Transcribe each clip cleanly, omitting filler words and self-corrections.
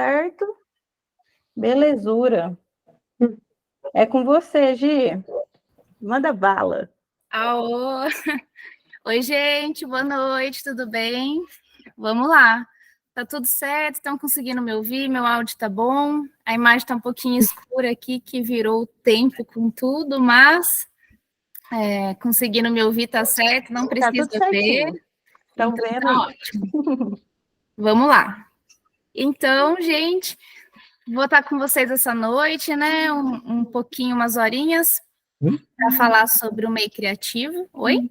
certo? Belezura. É com você, Gi. Manda bala. Aô! Oi, gente, boa noite, tudo bem? Vamos lá. Tá tudo certo? Estão conseguindo me ouvir? Meu áudio tá bom? A imagem tá um pouquinho escura aqui, que virou o tempo com tudo, mas conseguindo me ouvir tá certo, não Tá tudo precisa ver. certinho. Estão Então vendo tá aí. ótimo. Vamos lá. Então, gente, vou estar com vocês essa noite, né? Um pouquinho, umas horinhas, para falar sobre o MEI criativo. Oi?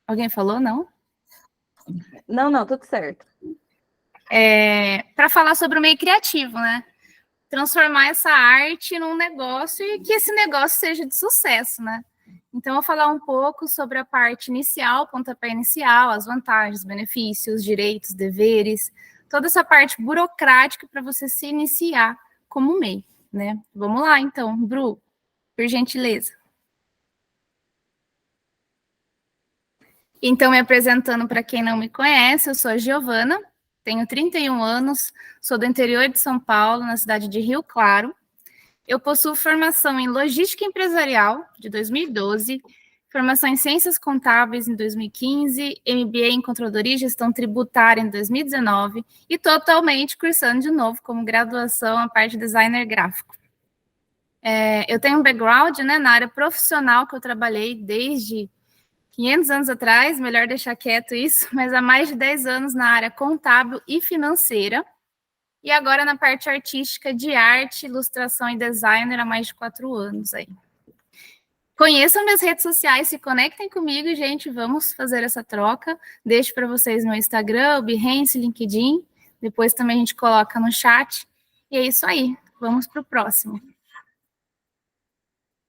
Alguém falou, não? Não, tudo certo. Para falar sobre o MEI criativo, né? Transformar essa arte num negócio e que esse negócio seja de sucesso, né? Então, eu vou falar um pouco sobre a parte inicial, pontapé inicial, as vantagens, benefícios, direitos, deveres, toda essa parte burocrática para você se iniciar como MEI, né? Vamos lá, então, Bru, por gentileza. Então, me apresentando para quem não me conhece, eu sou a Giovana, tenho 31 anos, sou do interior de São Paulo, na cidade de Rio Claro. Eu possuo formação em Logística Empresarial, de 2012, formação em Ciências Contábeis, em 2015, MBA em Controladoria e Gestão Tributária, em 2019, e totalmente cursando de novo como graduação a parte de designer gráfico. Eu tenho um background, né, na área profissional que eu trabalhei desde 500 anos atrás, melhor deixar quieto isso, mas há mais de 10 anos na área contábil e financeira, e agora na parte artística de arte, ilustração e designer há mais de 4 anos aí. Conheçam minhas redes sociais, se conectem comigo, gente, vamos fazer essa troca. Deixo para vocês no Instagram, o Behance, LinkedIn, depois também a gente coloca no chat. E é isso aí, vamos para o próximo.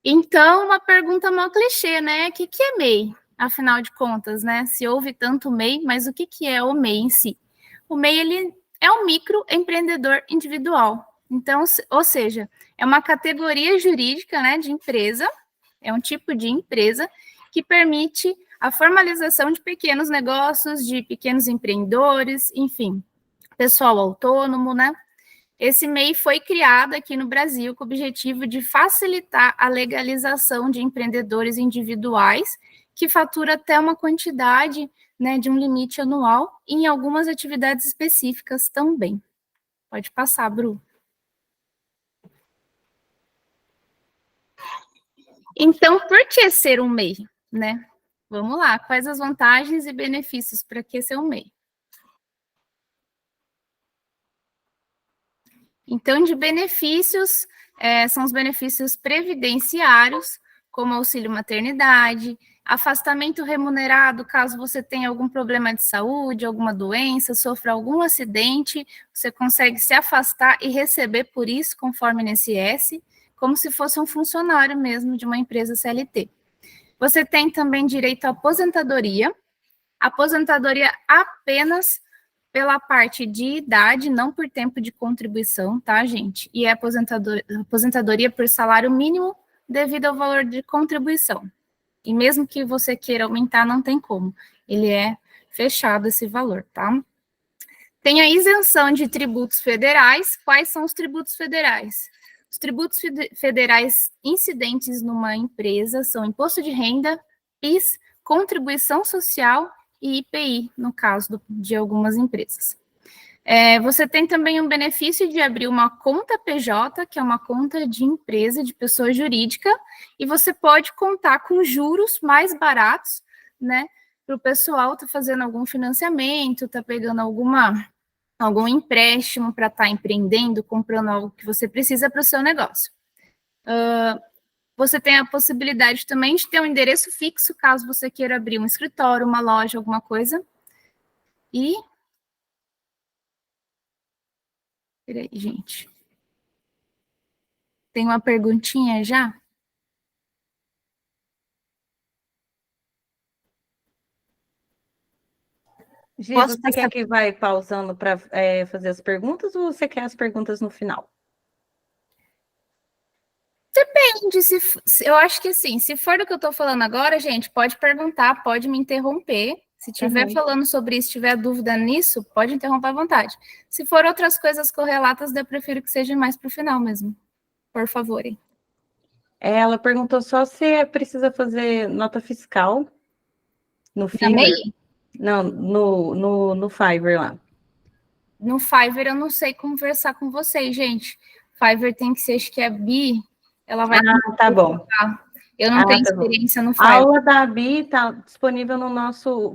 Então, uma pergunta mal clichê, né? O que é MEI? Afinal de contas, né? Se ouve tanto MEI, mas o que é o MEI em si? O MEI, ele é um microempreendedor individual. Então, ou seja, é uma categoria jurídica, né, de empresa, é um tipo de empresa que permite a formalização de pequenos negócios, de pequenos empreendedores, enfim, pessoal autônomo, né? Esse MEI foi criado aqui no Brasil com o objetivo de facilitar a legalização de empreendedores individuais que fatura até uma quantidade, né, de um limite anual e em algumas atividades específicas também. Pode passar, Bru. Então, por que ser um MEI, né? Vamos lá, quais as vantagens e benefícios para que ser um MEI? Então, de benefícios, são os benefícios previdenciários, como auxílio maternidade, afastamento remunerado, caso você tenha algum problema de saúde, alguma doença, sofra algum acidente, você consegue se afastar e receber por isso, conforme INSS, como se fosse um funcionário mesmo de uma empresa CLT. Você tem também direito à aposentadoria apenas pela parte de idade, não por tempo de contribuição, tá, gente? E é aposentadoria por salário mínimo devido ao valor de contribuição. E mesmo que você queira aumentar, não tem como. Ele é fechado esse valor, tá? Tem a isenção de tributos federais. Quais são os tributos federais? Os tributos federais incidentes numa empresa são imposto de renda, PIS, contribuição social e IPI, no caso de algumas empresas. Você tem também um benefício de abrir uma conta PJ, que é uma conta de empresa, de pessoa jurídica, e você pode contar com juros mais baratos, né, para o pessoal estar fazendo algum financiamento, tá pegando algum empréstimo para estar empreendendo, comprando algo que você precisa para o seu negócio. Você tem a possibilidade também de ter um endereço fixo, caso você queira abrir um escritório, uma loja, alguma coisa. E... Peraí, gente. Tem uma perguntinha já? Gi, você quer que vai pausando para fazer as perguntas ou você quer as perguntas no final? Depende, eu acho que assim, se for do que eu estou falando agora, gente, pode perguntar, pode me interromper, Se tiver falando sobre isso, tiver dúvida nisso, pode interromper à vontade. Se for outras coisas correlatas, eu prefiro que seja mais para o final mesmo. Por favor. Hein? Ela perguntou só se precisa fazer nota fiscal no Fiverr. Não, no Fiverr lá. No Fiverr eu não sei conversar com vocês, gente. Fiverr tem que ser, acho que é Bi. Ela vai. Tá bom. Eu não tenho experiência no Fiverr. A aula da Bi está disponível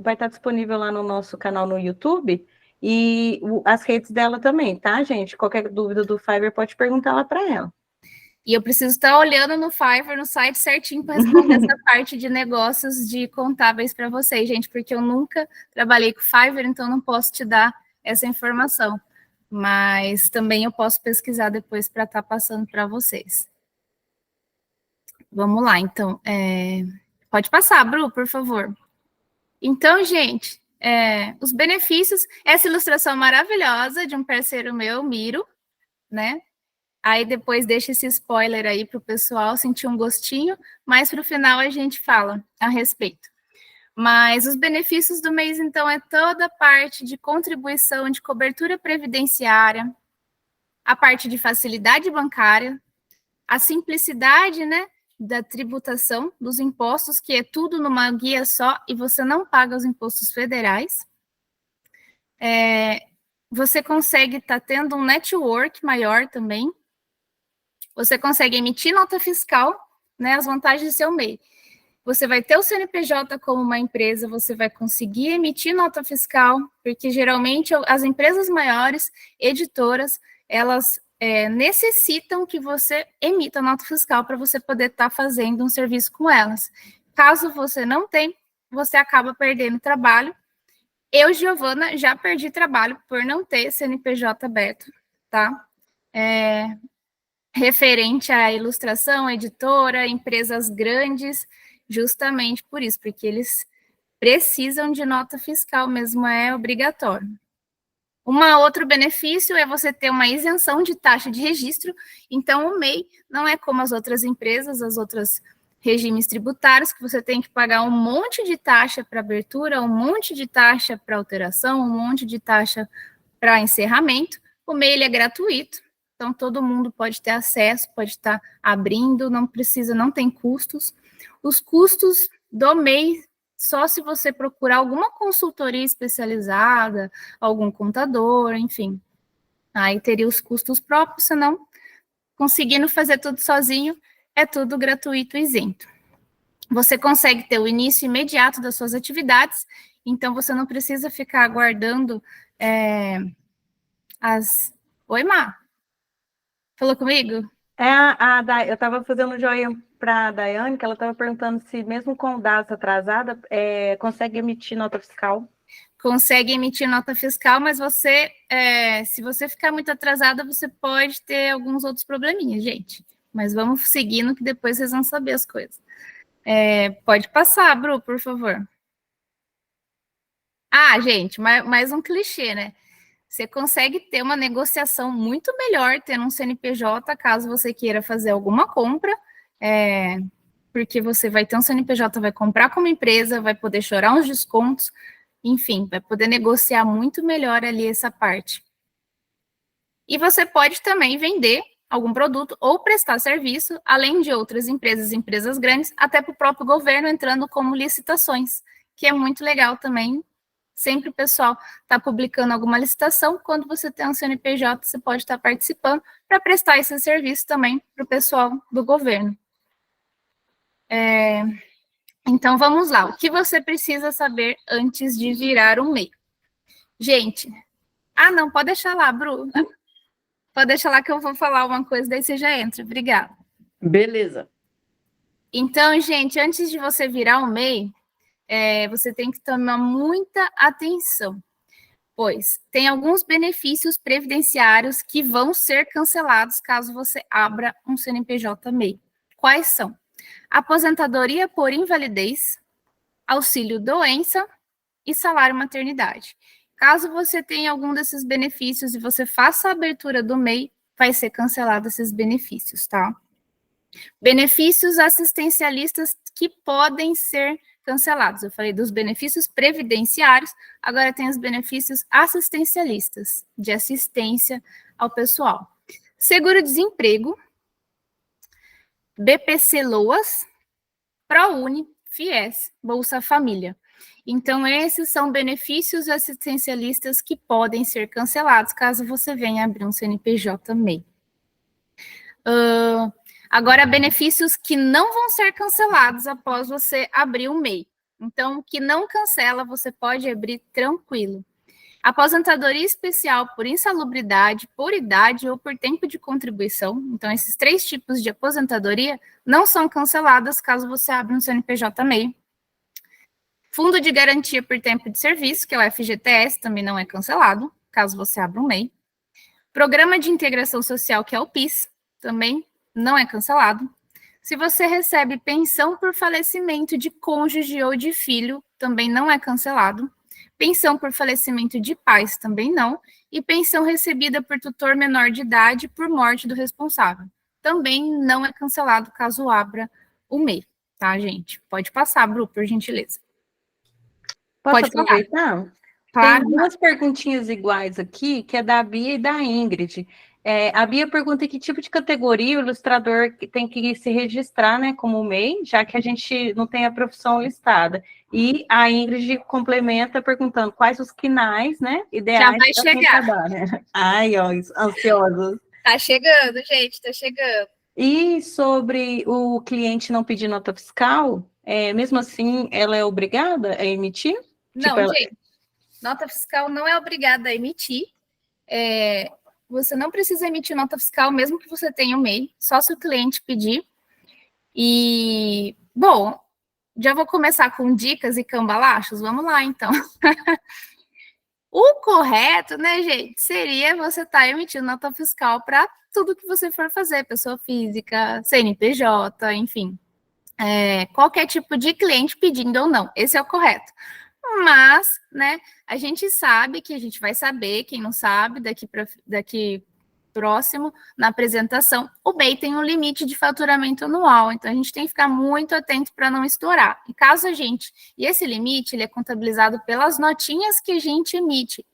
vai estar disponível lá no nosso canal no YouTube e as redes dela também, tá, gente? Qualquer dúvida do Fiverr pode perguntar lá para ela. E eu preciso estar olhando no Fiverr, no site certinho, para responder essa parte de negócios de contábeis para vocês, gente, porque eu nunca trabalhei com Fiverr, então não posso te dar essa informação. Mas também eu posso pesquisar depois para estar passando para vocês. Vamos lá, então. Pode passar, Bru, por favor. Então, gente, os benefícios, essa ilustração maravilhosa de um parceiro meu, Miro, né? Aí depois deixa esse spoiler aí para o pessoal sentir um gostinho, mas para o final a gente fala a respeito. Mas os benefícios do mês, então, é toda a parte de contribuição de cobertura previdenciária, a parte de facilidade bancária, a simplicidade, né, da tributação dos impostos, que é tudo numa guia só e você não paga os impostos federais. Você consegue estar tendo um network maior também. Você consegue emitir nota fiscal, né, as vantagens do seu MEI. Você vai ter o CNPJ como uma empresa, você vai conseguir emitir nota fiscal, porque geralmente as empresas maiores, editoras, elas necessitam que você emita nota fiscal para você poder estar fazendo um serviço com elas. Caso você não tenha, você acaba perdendo trabalho. Eu, Giovana, já perdi trabalho por não ter CNPJ aberto, tá? Referente à ilustração, editora, empresas grandes, justamente por isso, porque eles precisam de nota fiscal mesmo, é obrigatório. Outro benefício é você ter uma isenção de taxa de registro, então o MEI não é como as outras empresas, as outras regimes tributários, que você tem que pagar um monte de taxa para abertura, um monte de taxa para alteração, um monte de taxa para encerramento. O MEI ele é gratuito, então todo mundo pode ter acesso, pode estar abrindo, não tem custos. Os custos do MEI, só se você procurar alguma consultoria especializada, algum contador, enfim. Aí teria os custos próprios, senão, conseguindo fazer tudo sozinho, é tudo gratuito e isento. Você consegue ter o início imediato das suas atividades, então você não precisa ficar aguardando Oi, Má? Falou comigo? Eu estava fazendo joinha para a Daiane, que ela estava perguntando se, mesmo com data atrasada, consegue emitir nota fiscal. Consegue emitir nota fiscal, mas se você ficar muito atrasada, você pode ter alguns outros probleminhas, gente. Mas vamos seguindo, que depois vocês vão saber as coisas. Pode passar, Bru, por favor. Gente, mais um clichê, né? Você consegue ter uma negociação muito melhor tendo um CNPJ, caso você queira fazer alguma compra, porque você vai ter um CNPJ, vai comprar como empresa, vai poder chorar uns descontos, enfim, vai poder negociar muito melhor ali essa parte. E você pode também vender algum produto ou prestar serviço, além de outras empresas grandes, até para o próprio governo entrando como licitações, que é muito legal também. Sempre o pessoal está publicando alguma licitação, quando você tem um CNPJ, você pode estar participando para prestar esse serviço também para o pessoal do governo. Então, vamos lá. O que você precisa saber antes de virar um MEI? Gente, não, pode deixar lá, Bru. Pode deixar lá que eu vou falar uma coisa, daí você já entra. Obrigada. Beleza. Então, gente, antes de você virar um MEI, você tem que tomar muita atenção, pois tem alguns benefícios previdenciários que vão ser cancelados caso você abra um CNPJ MEI. Quais são? Aposentadoria por invalidez, auxílio doença e salário maternidade. Caso você tenha algum desses benefícios e você faça a abertura do MEI, vai ser cancelado esses benefícios, tá? Benefícios assistencialistas que podem ser cancelados. Eu falei dos benefícios previdenciários, agora tem os benefícios assistencialistas, de assistência ao pessoal. Seguro-desemprego, BPC-Loas, ProUni, FIES, Bolsa Família. Então, esses são benefícios assistencialistas que podem ser cancelados caso você venha abrir um CNPJ MEI. Agora, benefícios que não vão ser cancelados após você abrir um MEI. Então, o que não cancela, você pode abrir tranquilo. Aposentadoria especial por insalubridade, por idade ou por tempo de contribuição. Então, esses 3 tipos de aposentadoria não são canceladas caso você abra um CNPJ MEI. Fundo de garantia por tempo de serviço, que é o FGTS, também não é cancelado, caso você abra um MEI. Programa de integração social, que é o PIS, também não é cancelado. Se você recebe pensão por falecimento de cônjuge ou de filho, também não é cancelado. Pensão por falecimento de pais, também não. E pensão recebida por tutor menor de idade por morte do responsável. Também não é cancelado caso abra o MEI, tá, gente? Pode passar, Bru, por gentileza. Posso aproveitar? Claro. Tem 2 perguntinhas iguais aqui, que é da Bia e da Ingrid. A Bia pergunta que tipo de categoria o ilustrador tem que se registrar, né, como MEI, já que a gente não tem a profissão listada. E a Ingrid complementa perguntando quais os quinais, né, ideais para quem trabalha. Ai, ó, ansiosos. Tá chegando, gente, tá chegando. E sobre o cliente não pedir nota fiscal, mesmo assim, ela é obrigada a emitir? Não, gente, nota fiscal não é obrigada a emitir. Você não precisa emitir nota fiscal, mesmo que você tenha um MEI, só se o cliente pedir. E, bom, já vou começar com dicas e cambalachos? Vamos lá, então. O correto, né, gente, seria você estar emitindo nota fiscal para tudo que você for fazer, pessoa física, CNPJ, enfim. Qualquer tipo de cliente pedindo ou não, esse é o correto. Mas, né, a gente sabe que a gente vai saber, quem não sabe, daqui próximo, na apresentação, o MEI tem um limite de faturamento anual, então a gente tem que ficar muito atento para não estourar. E esse limite, ele é contabilizado pelas notinhas que a gente emite.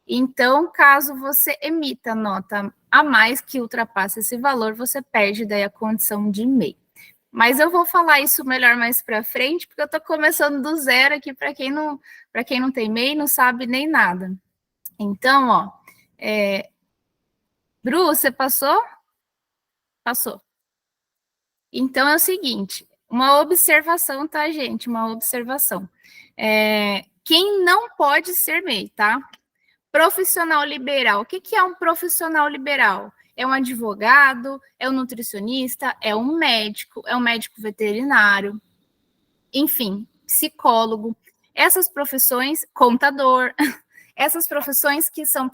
Então, caso você emita nota a mais que ultrapasse esse valor, você perde daí a condição de MEI. Mas eu vou falar isso melhor mais para frente, porque eu estou começando do zero aqui para quem não tem MEI, não sabe nem nada. Então, ó, Bru, você passou? Passou. Então é o seguinte, uma observação, tá, gente? Uma observação. Quem não pode ser MEI, tá? Profissional liberal. O que é um profissional liberal? É um advogado, é um nutricionista, é um médico veterinário, enfim, psicólogo. Essas profissões, contador, essas profissões que são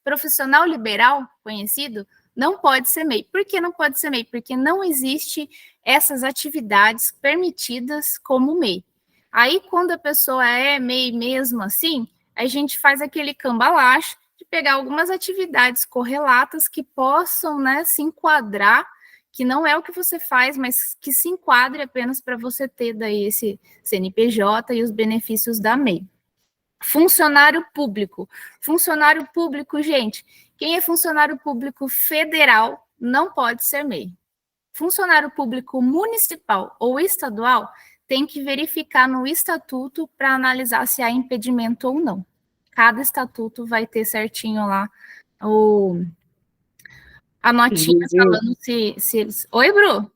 profissional liberal, conhecido, não pode ser MEI. Por que não pode ser MEI? Porque não existe essas atividades permitidas como MEI. Aí, quando a pessoa é MEI mesmo assim, a gente faz aquele cambalacho de pegar algumas atividades correlatas que possam, né, se enquadrar, que não é o que você faz, mas que se enquadre apenas para você ter daí esse CNPJ e os benefícios da MEI. Funcionário público. Funcionário público, gente, quem é funcionário público federal não pode ser MEI. Funcionário público municipal ou estadual tem que verificar no estatuto para analisar se há impedimento ou não. Cada estatuto vai ter certinho lá a notinha falando se eles... Oi, Bru?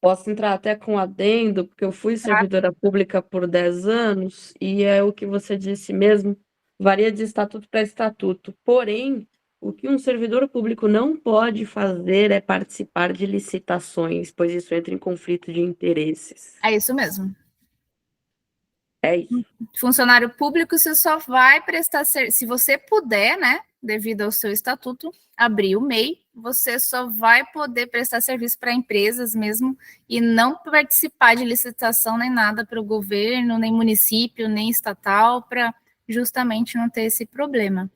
Posso entrar até com adendo, porque eu fui servidora pública por 10 anos, e é o que você disse mesmo, varia de estatuto para estatuto. Porém, o que um servidor público não pode fazer é participar de licitações, pois isso entra em conflito de interesses. É isso mesmo. É isso. Funcionário público, você só vai prestar serviço, se você puder, né, devido ao seu estatuto, abrir o MEI, você só vai poder prestar serviço para empresas mesmo e não participar de licitação nem nada para o governo, nem município, nem estatal, para justamente não ter esse problema.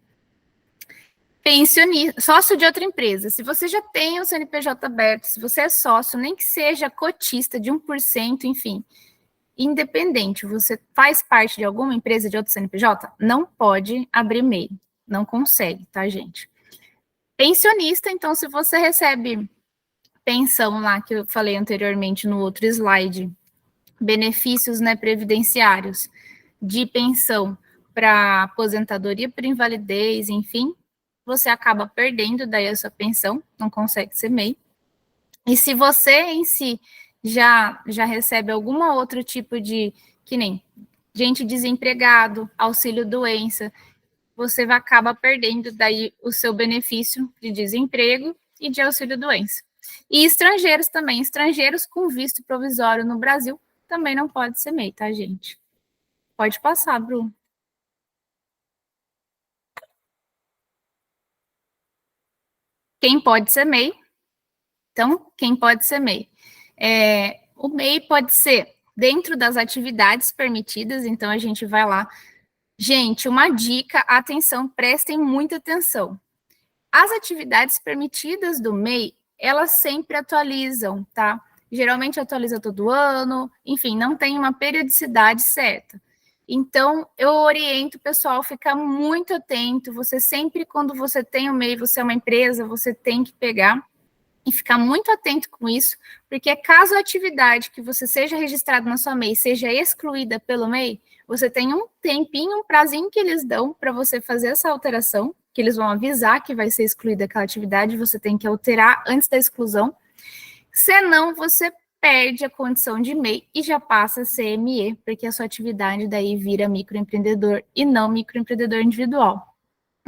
Pensionista, sócio de outra empresa. Se você já tem o CNPJ aberto, se você é sócio, nem que seja cotista de 1%, enfim, independente, você faz parte de alguma empresa de outro CNPJ, não pode abrir MEI, não consegue, tá, gente? Pensionista, então, se você recebe pensão lá, que eu falei anteriormente no outro slide, benefícios, né, previdenciários de pensão para aposentadoria por invalidez, enfim, você acaba perdendo daí a sua pensão, não consegue ser MEI. E se você em si já recebe alguma outro tipo de, que nem gente desempregado, auxílio doença, você acaba perdendo daí o seu benefício de desemprego e de auxílio doença. E estrangeiros também, estrangeiros com visto provisório no Brasil também não pode ser MEI, tá, gente? Pode passar, Bruno. Quem pode ser MEI? Então, quem pode ser MEI? O MEI pode ser dentro das atividades permitidas, então a gente vai lá. Gente, uma dica, atenção, prestem muita atenção. As atividades permitidas do MEI, elas sempre atualizam, tá? Geralmente atualiza todo ano, enfim, não tem uma periodicidade certa. Então, eu oriento o pessoal a ficar muito atento. Você sempre, quando você tem o MEI, você é uma empresa, você tem que pegar e ficar muito atento com isso, porque caso a atividade que você seja registrado na sua MEI seja excluída pelo MEI, você tem um tempinho, um prazinho que eles dão para você fazer essa alteração, que eles vão avisar que vai ser excluída aquela atividade, você tem que alterar antes da exclusão, senão você perde a condição de MEI e já passa a ser ME, porque a sua atividade daí vira microempreendedor e não microempreendedor individual.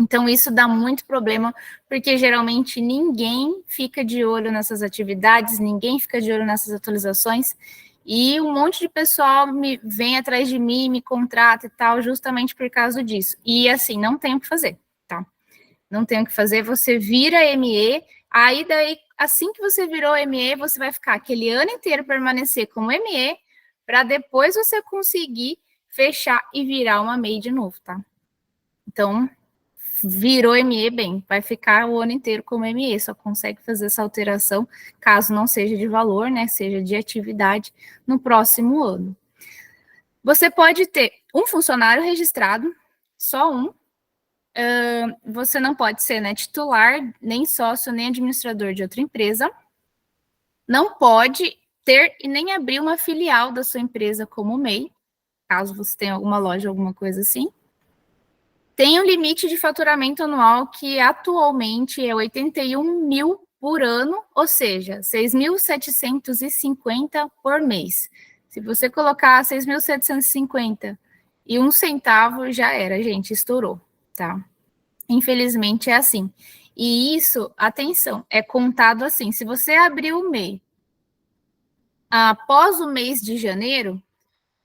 Então, isso dá muito problema, porque geralmente ninguém fica de olho nessas atividades, ninguém fica de olho nessas atualizações, e um monte de pessoal vem atrás de mim, me contrata e tal, justamente por causa disso. E assim, não tem o que fazer, tá? Não tem o que fazer, você vira ME, aí daí, assim que você virou ME, você vai ficar aquele ano inteiro permanecer como ME, para depois você conseguir fechar e virar uma MEI de novo, tá? Então, virou ME, bem, vai ficar o ano inteiro como ME, só consegue fazer essa alteração, caso não seja de valor, né, seja de atividade, no próximo ano. Você pode ter um funcionário registrado, só um, você não pode ser, né, titular, nem sócio, nem administrador de outra empresa, não pode ter e nem abrir uma filial da sua empresa como MEI, caso você tenha alguma loja, alguma coisa assim. Tem um limite de faturamento anual que atualmente é 81 mil por ano, ou seja, 6.750 por mês. Se você colocar 6.750 e um centavo, já era, gente, estourou, tá? Infelizmente é assim. E isso, atenção, é contado assim. Se você abrir o MEI após o mês de janeiro,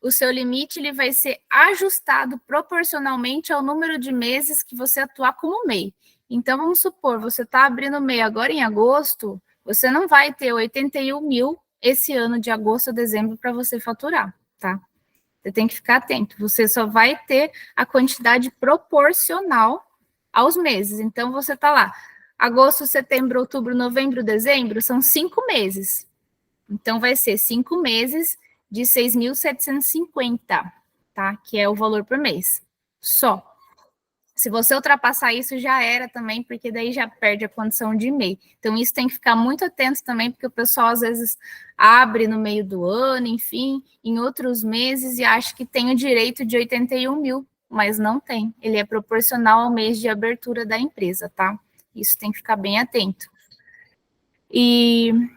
o seu limite ele vai ser ajustado proporcionalmente ao número de meses que você atuar como MEI. Então, vamos supor, você está abrindo o MEI agora em agosto, você não vai ter 81 mil esse ano de agosto a dezembro para você faturar, tá? Você tem que ficar atento. Você só vai ter a quantidade proporcional aos meses. Então, você está lá, agosto, setembro, outubro, novembro, dezembro, são 5 meses. Então, vai ser 5 meses de 6.750, tá? Que é o valor por mês. Só. Se você ultrapassar isso, já era também, porque daí já perde a condição de MEI. Então, isso tem que ficar muito atento também, porque o pessoal, às vezes, abre no meio do ano, enfim, em outros meses, e acha que tem o direito de 81 mil, mas não tem. Ele é proporcional ao mês de abertura da empresa, tá? Isso tem que ficar bem atento. E o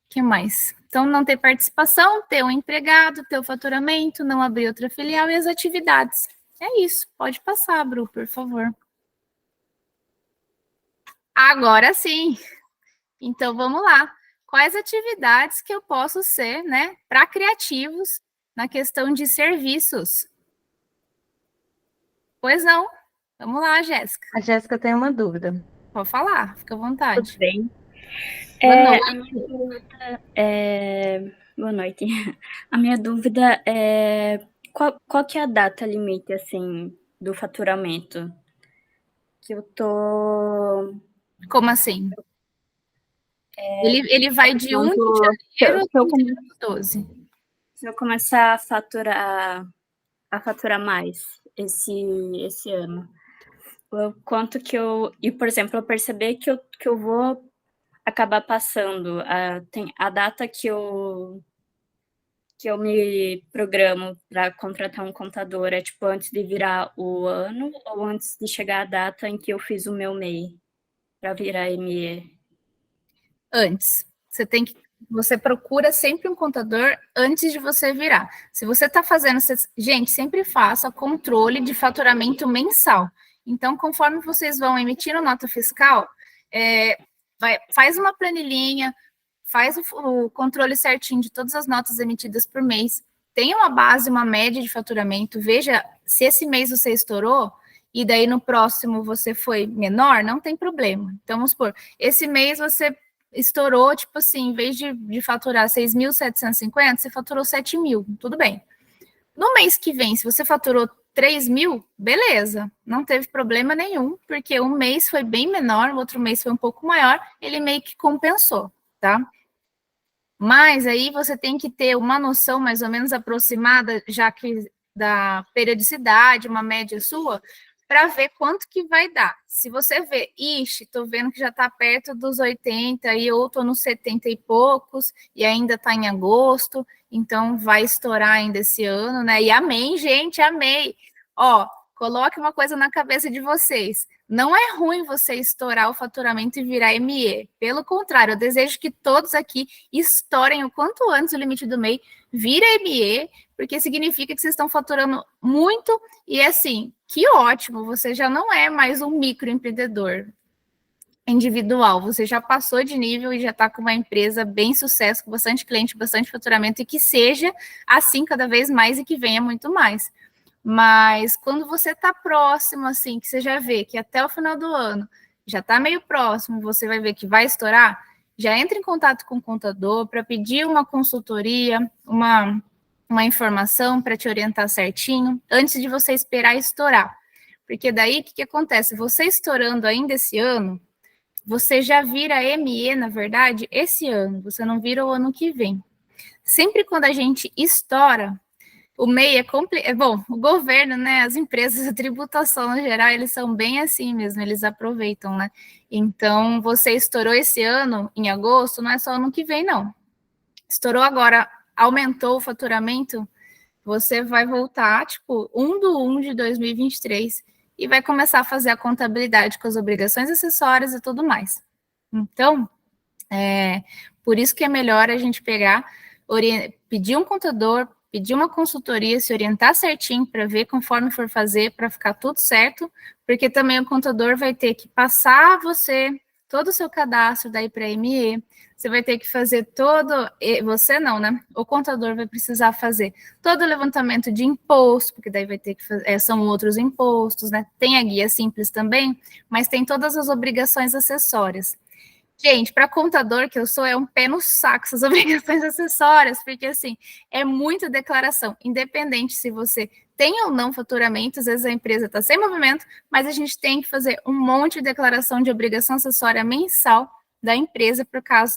que mais? Então, não ter participação, ter um empregado, ter o faturamento, não abrir outra filial e as atividades. É isso. Pode passar, Bru, por favor. Agora sim. Então, vamos lá. Quais atividades que eu posso ser, né, para criativos na questão de serviços? Pois não. Vamos lá, Jéssica. A Jéssica tem uma dúvida. Pode falar, fica à vontade. Tudo bem. A minha dúvida Boa noite. A minha dúvida é qual que é a data limite, assim, do faturamento? Que eu tô... Como assim? Ele vai de 1 de janeiro a 31 de 12. se eu começar a faturar mais esse ano, o quanto que eu... E, por exemplo, eu perceber que eu vou acabar passando tem a data que eu me programo para contratar um contador, é tipo antes de virar o ano ou antes de chegar a data em que eu fiz o meu MEI para virar ME? Antes. Você procura sempre um contador antes de você virar. Se você está fazendo, gente, sempre faça controle de faturamento mensal. Então, conforme vocês vão emitindo nota fiscal, faz uma planilhinha, faz o controle certinho de todas as notas emitidas por mês, tenha uma base, uma média de faturamento, veja se esse mês você estourou, e daí no próximo você foi menor, não tem problema. Então, vamos supor, esse mês você estourou, tipo assim, em vez de faturar 6.750, você faturou 7.000, tudo bem. No mês que vem, se você faturou 3.000, beleza, não teve problema nenhum, porque um mês foi bem menor, o outro mês foi um pouco maior, ele meio que compensou, tá? Mas aí você tem que ter uma noção mais ou menos aproximada, já que da periodicidade, uma média sua, para ver quanto que vai dar. Se você vê, estou vendo que já está perto dos 80 e eu estou nos 70 e poucos e ainda está em agosto, então vai estourar ainda esse ano, né? E amém, gente, amei. Ó, coloque uma coisa na cabeça de vocês. Não é ruim você estourar o faturamento e virar ME. Pelo contrário, eu desejo que todos aqui estourem o quanto antes o limite do MEI, vira ME, porque significa que vocês estão faturando muito e, assim, que ótimo, você já não é mais um microempreendedor individual, você já passou de nível e já está com uma empresa bem sucesso, com bastante cliente, bastante faturamento, e que seja assim cada vez mais e que venha muito mais. Mas quando você está próximo, assim, que você já vê que até o final do ano já está meio próximo, você vai ver que vai estourar, já entra em contato com o contador para pedir uma consultoria, uma informação para te orientar certinho, antes de você esperar estourar. Porque daí, o que acontece? Você estourando ainda esse ano, você já vira ME, na verdade, esse ano, você não vira o ano que vem. Sempre quando a gente estoura, o MEI é complicado. Bom, o governo, né, as empresas, a tributação no geral, eles são bem assim mesmo, eles aproveitam, né? Então, você estourou esse ano, em agosto, não é só ano que vem, não. Estourou agora, aumentou o faturamento, você vai voltar, tipo, 1/1 de 2023 e vai começar a fazer a contabilidade com as obrigações acessórias e tudo mais. Então, por isso que é melhor a gente pegar, pedir um contador, pedir uma consultoria, se orientar certinho para ver conforme for fazer, para ficar tudo certo, porque também o contador vai ter que passar todo o seu cadastro daí para ME, você vai ter que fazer você não, né? O contador vai precisar fazer todo o levantamento de imposto, porque daí vai ter que fazer, são outros impostos, né? Tem a guia simples também, mas tem todas as obrigações acessórias. Gente, para contador que eu sou, é um pé no saco essas obrigações acessórias, porque assim, é muita declaração, independente se você tem ou não faturamento, às vezes a empresa está sem movimento, mas a gente tem que fazer um monte de declaração de obrigação acessória mensal da empresa por causa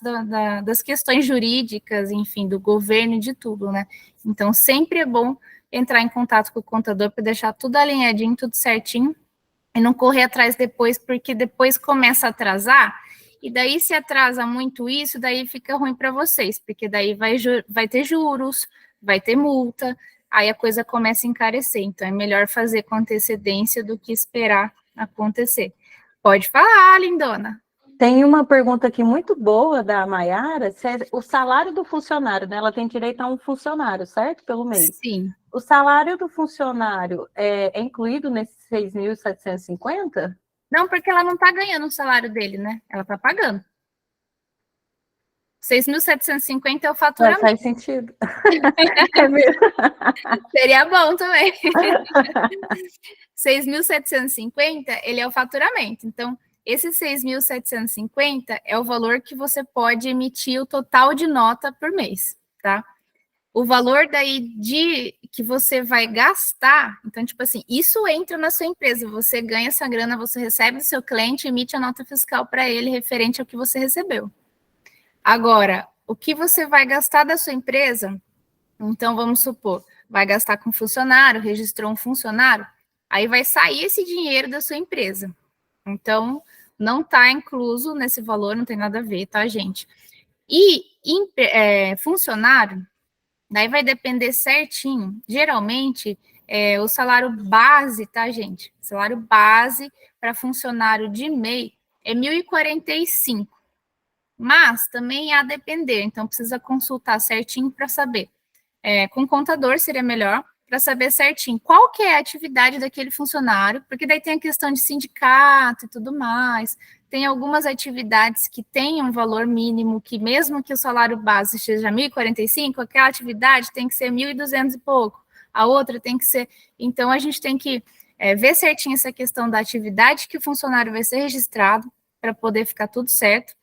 das questões jurídicas, enfim, do governo e de tudo, né? Então, sempre é bom entrar em contato com o contador para deixar tudo alinhadinho, tudo certinho, e não correr atrás depois, porque depois começa a atrasar. E daí, se atrasa muito isso, daí fica ruim para vocês, porque daí vai ter juros, vai ter multa, aí a coisa começa a encarecer. Então, é melhor fazer com antecedência do que esperar acontecer. Pode falar, lindona. Tem uma pergunta aqui muito boa da Maiara, se é o salário do funcionário, né? Ela tem direito a um funcionário, certo? Pelo mês. Sim. O salário do funcionário é incluído nesses 6.750? Não, porque ela não está ganhando o salário dele, né? Ela está pagando. 6.750 é o faturamento. Faz sentido. É mesmo. Seria bom também. 6.750, ele é o faturamento. Então, esse 6.750 é o valor que você pode emitir o total de nota por mês, tá? O valor daí que você vai gastar, então, tipo assim, isso entra na sua empresa, você ganha essa grana, você recebe do seu cliente, emite a nota fiscal para ele referente ao que você recebeu. Agora, o que você vai gastar da sua empresa, Então, vamos supor, vai gastar com funcionário, registrou um funcionário, aí vai sair esse dinheiro da sua empresa. Então, não está incluso nesse valor, não tem nada a ver, tá, gente? E funcionário, daí vai depender certinho. Geralmente, o salário base, tá, gente? Salário base para funcionário de MEI é 1.045. Mas também a depender, então precisa consultar certinho para saber. Com o contador seria melhor, para saber certinho qual que é a atividade daquele funcionário, porque daí tem a questão de sindicato e tudo mais. Tem algumas atividades que têm um valor mínimo, que mesmo que o salário base seja 1.045, aquela atividade tem que ser 1.200 e pouco, a outra tem que ser... Então, a gente tem que ver certinho essa questão da atividade que o funcionário vai ser registrado, para poder ficar tudo certo.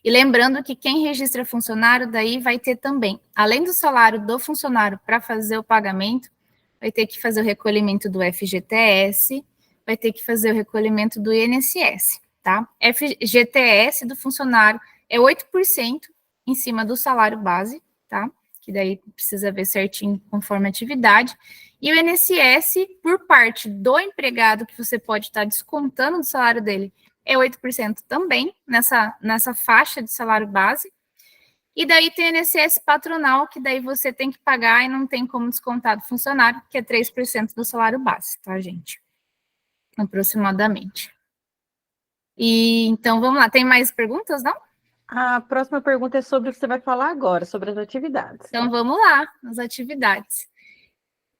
E lembrando que quem registra funcionário, daí vai ter também, além do salário do funcionário para fazer o pagamento, vai ter que fazer o recolhimento do FGTS, vai ter que fazer o recolhimento do INSS, tá? FGTS do funcionário é 8% em cima do salário base, tá? Que daí precisa ver certinho conforme a atividade. E o INSS, por parte do empregado, que você pode estar descontando do salário dele, é 8% também, nessa faixa de salário base. E daí tem o INSS patronal, que daí você tem que pagar e não tem como descontar do funcionário, que é 3% do salário base, tá, gente? Aproximadamente. E então, vamos lá. Tem mais perguntas, não? A próxima pergunta é sobre o que você vai falar agora, sobre as atividades. Então, vamos lá, as atividades.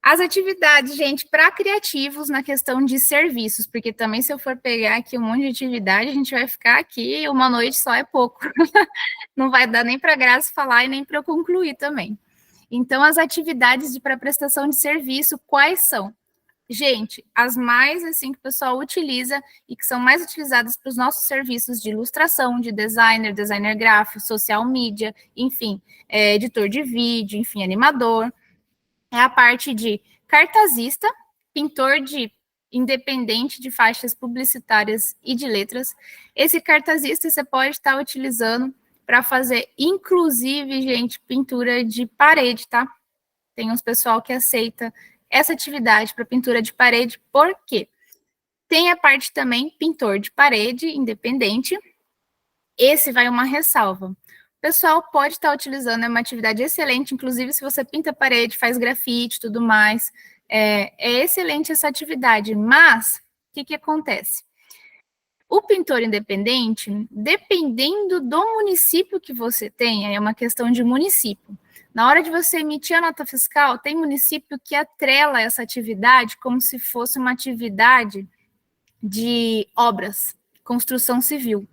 As atividades, gente, para criativos na questão de serviços, porque também se eu for pegar aqui um monte de atividade, a gente vai ficar aqui uma noite só é pouco. Não vai dar nem para a Graça falar e nem para eu concluir também. Então, as atividades para prestação de serviço, quais são? Gente, as mais assim que o pessoal utiliza e que são mais utilizadas para os nossos serviços de ilustração, de designer gráfico, social media, enfim, editor de vídeo, enfim, animador. É a parte de cartazista, pintor de independente de faixas publicitárias e de letras. Esse cartazista você pode estar utilizando para fazer, inclusive, gente, pintura de parede, tá? Tem uns pessoal que aceita essa atividade para pintura de parede, por quê? Tem a parte também pintor de parede independente. Esse vai uma ressalva. O pessoal pode estar utilizando, é uma atividade excelente, inclusive se você pinta parede, faz grafite e tudo mais, é excelente essa atividade, mas o que acontece? O pintor independente, dependendo do município que você tem, é uma questão de município. Na hora de você emitir a nota fiscal, tem município que atrela essa atividade como se fosse uma atividade de obras, construção civil.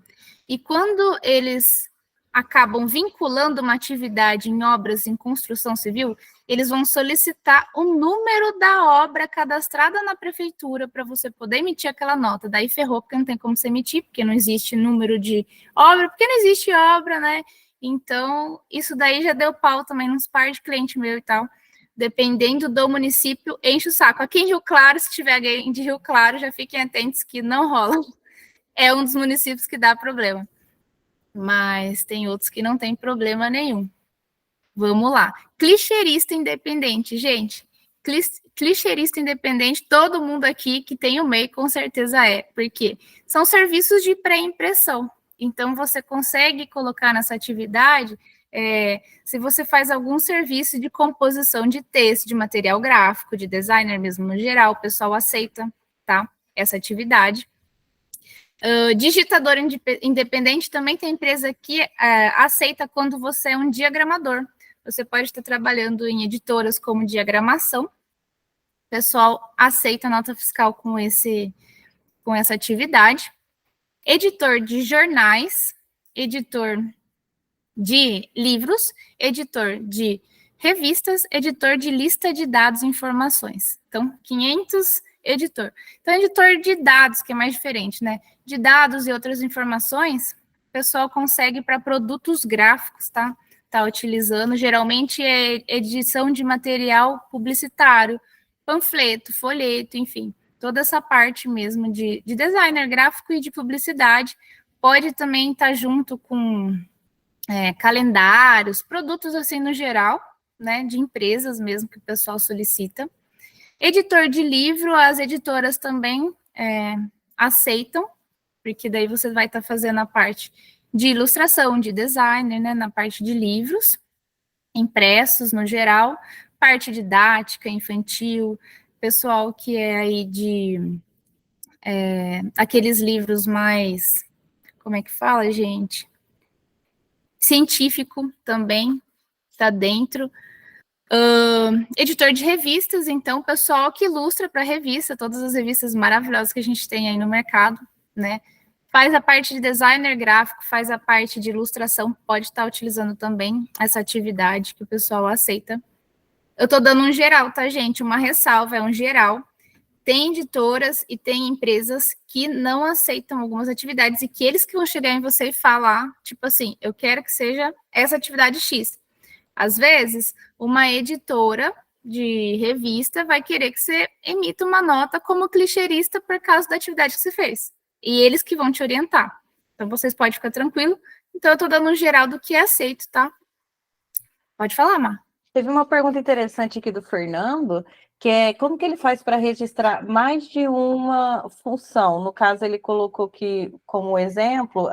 E quando eles acabam vinculando uma atividade em obras em construção civil, eles vão solicitar o número da obra cadastrada na prefeitura para você poder emitir aquela nota. Daí ferrou, porque não tem como você emitir, porque não existe número de obra, porque não existe obra, né? Então, isso daí já deu pau também nos par de cliente meu e tal. Dependendo do município, enche o saco. Aqui em Rio Claro, se tiver alguém de Rio Claro, já fiquem atentos que não rola. É um dos municípios que dá problema. Mas tem outros que não tem problema nenhum. Vamos lá. Clicheirista independente, gente. Clicheirista independente, todo mundo aqui que tem o MEI com certeza é. Porque são serviços de pré-impressão. Então, você consegue colocar nessa atividade, se você faz algum serviço de composição de texto, de material gráfico, de designer mesmo no geral, o pessoal aceita, tá? Essa atividade. Digitador independente também tem empresa que aceita quando você é um diagramador. Você pode estar trabalhando em editoras como diagramação. O pessoal aceita nota fiscal com essa atividade. Editor de jornais, editor de livros, editor de revistas, editor de lista de dados e informações. Então, 500 editor. Então, editor de dados, que é mais diferente, né? De dados e outras informações, o pessoal consegue para produtos gráficos, tá? Tá utilizando, geralmente é edição de material publicitário, panfleto, folheto, enfim, toda essa parte mesmo de designer gráfico e de publicidade. Pode também estar junto com calendários, produtos assim no geral, né, de empresas mesmo que o pessoal solicita. Editor de livro, as editoras também aceitam, porque daí você vai estar fazendo a parte de ilustração, de designer, né, na parte de livros, impressos no geral, parte didática, infantil, pessoal que é aí de aqueles livros mais, como é que fala, gente? Científico também está dentro. Editor de revistas, então, pessoal que ilustra para revista, todas as revistas maravilhosas que a gente tem aí no mercado, né? Faz a parte de designer gráfico, faz a parte de ilustração, pode estar utilizando também essa atividade que o pessoal aceita. Eu estou dando um geral, tá, gente? Uma ressalva, é um geral. Tem editoras e tem empresas que não aceitam algumas atividades e que eles que vão chegar em você e falar, tipo assim, eu quero que seja essa atividade X. Às vezes, uma editora de revista vai querer que você emita uma nota como clicheirista por causa da atividade que você fez. E eles que vão te orientar. Então, vocês podem ficar tranquilo. Então, eu estou dando um geral do que é aceito, tá? Pode falar, Mar. Teve uma pergunta interessante aqui do Fernando, que é como que ele faz para registrar mais de uma função? No caso, ele colocou que, como exemplo,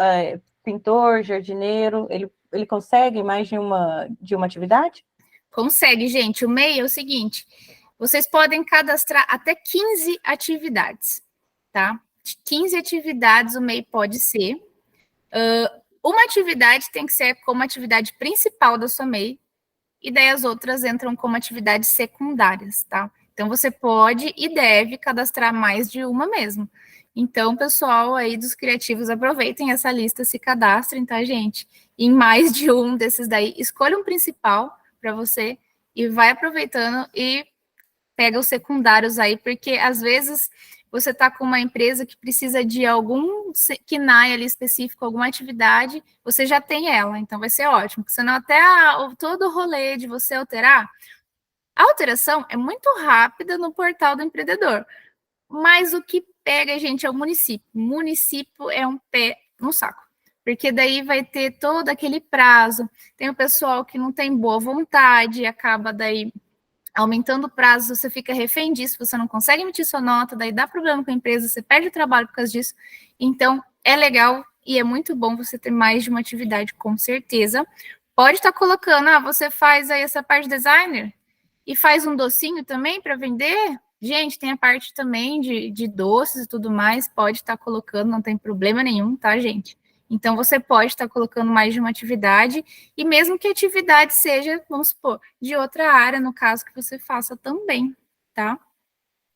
pintor, jardineiro, ele consegue mais de uma atividade? Consegue, gente. O MEI é o seguinte, vocês podem cadastrar até 15 atividades, tá? 15 atividades o MEI pode ser. Uma atividade tem que ser como atividade principal da sua MEI, e daí as outras entram como atividades secundárias, tá? Então, você pode e deve cadastrar mais de uma mesmo. Então, pessoal aí dos criativos, aproveitem essa lista, se cadastrem, tá, gente? Em mais de um desses daí, escolha um principal para você e vai aproveitando e pega os secundários aí, porque às vezes você está com uma empresa que precisa de algum KNAI ali específico, alguma atividade, você já tem ela, então vai ser ótimo, porque senão até todo o rolê de você alterar, a alteração é muito rápida no portal do empreendedor, mas o que pega, gente, é o município. O município é um pé no saco, porque daí vai ter todo aquele prazo, tem o pessoal que não tem boa vontade, acaba daí aumentando o prazo, você fica refém disso, você não consegue emitir sua nota, daí dá problema com a empresa, você perde o trabalho por causa disso. Então, é legal e é muito bom você ter mais de uma atividade, com certeza. Pode estar colocando, você faz aí essa parte de designer e faz um docinho também para vender. Gente, tem a parte também de doces e tudo mais, pode estar colocando, não tem problema nenhum, tá, gente? Então, você pode estar colocando mais de uma atividade, e mesmo que a atividade seja, vamos supor, de outra área, no caso que você faça também, tá?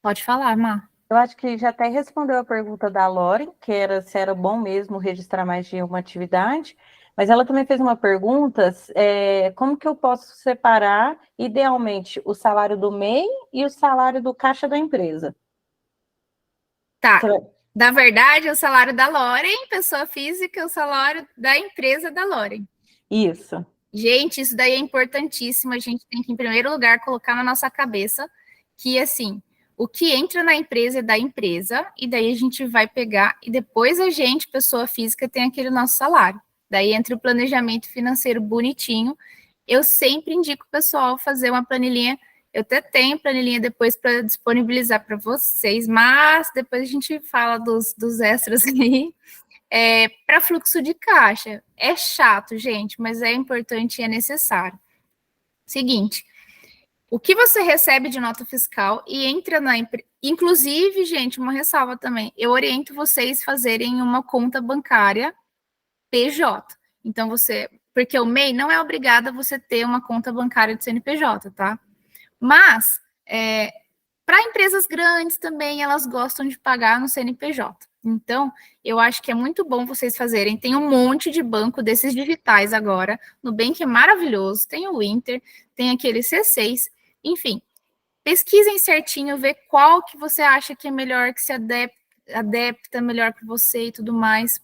Pode falar, Mar. Eu acho que já até respondeu a pergunta da Lore, que era se era bom mesmo registrar mais de uma atividade, mas ela também fez uma pergunta, como que eu posso separar, idealmente, o salário do MEI e o salário do caixa da empresa? Tá. Na verdade, é o salário da Loren, pessoa física, é o salário da empresa da Loren. Isso. Gente, isso daí é importantíssimo. A gente tem que, em primeiro lugar, colocar na nossa cabeça que, assim, o que entra na empresa é da empresa, e daí a gente vai pegar, e depois a gente, pessoa física, tem aquele nosso salário. Daí entra o planejamento financeiro bonitinho. Eu sempre indico o pessoal fazer uma planilhinha. Eu até tenho planilhinha depois para disponibilizar para vocês, mas depois a gente fala dos extras aí. Para fluxo de caixa. É chato, gente, mas é importante e é necessário. Seguinte, o que você recebe de nota fiscal e entra na empresa. Inclusive, gente, uma ressalva também. Eu oriento vocês fazerem uma conta bancária PJ. Então, porque o MEI não é obrigado a você ter uma conta bancária de CNPJ, tá? Mas, para empresas grandes também, elas gostam de pagar no CNPJ. Então, eu acho que é muito bom vocês fazerem. Tem um monte de banco desses digitais agora. Nubank é maravilhoso. Tem o Inter, tem aquele C6. Enfim, pesquisem certinho, vê qual que você acha que é melhor, que se adapta melhor para você e tudo mais.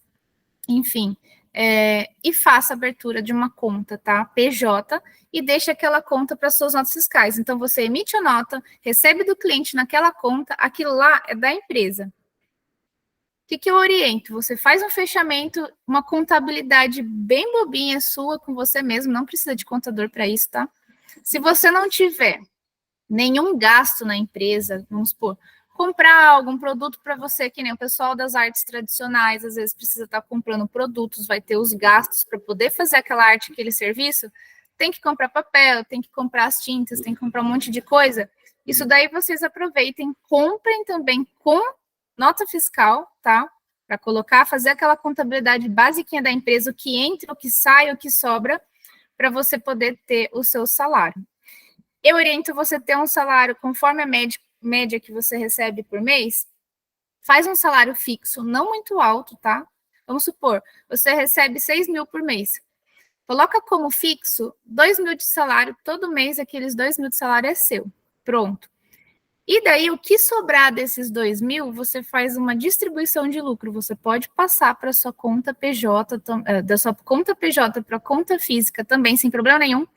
Enfim, e faça a abertura de uma conta, tá? PJ, e deixa aquela conta para suas notas fiscais. Então, você emite a nota, recebe do cliente naquela conta, aquilo lá é da empresa. O que eu oriento? Você faz um fechamento, uma contabilidade bem bobinha sua com você mesmo, não precisa de contador para isso, tá? Se você não tiver nenhum gasto na empresa, vamos supor, comprar algum produto para você, que nem o pessoal das artes tradicionais, às vezes precisa estar comprando produtos, vai ter os gastos para poder fazer aquela arte, aquele serviço, tem que comprar papel, tem que comprar as tintas, tem que comprar um monte de coisa. Isso daí vocês aproveitem, comprem também com nota fiscal, tá? Para colocar, fazer aquela contabilidade basiquinha da empresa, o que entra, o que sai, o que sobra, para você poder ter o seu salário. Eu oriento você ter um salário conforme a média que você recebe por mês, faz um salário fixo, não muito alto, tá? Vamos supor, você recebe 6 mil por mês. Coloca como fixo 2 mil de salário, todo mês aqueles 2 mil de salário é seu. Pronto. E daí, o que sobrar desses 2 mil, você faz uma distribuição de lucro. Você pode passar para a sua conta PJ, da sua conta PJ para a conta física também, sem problema nenhum.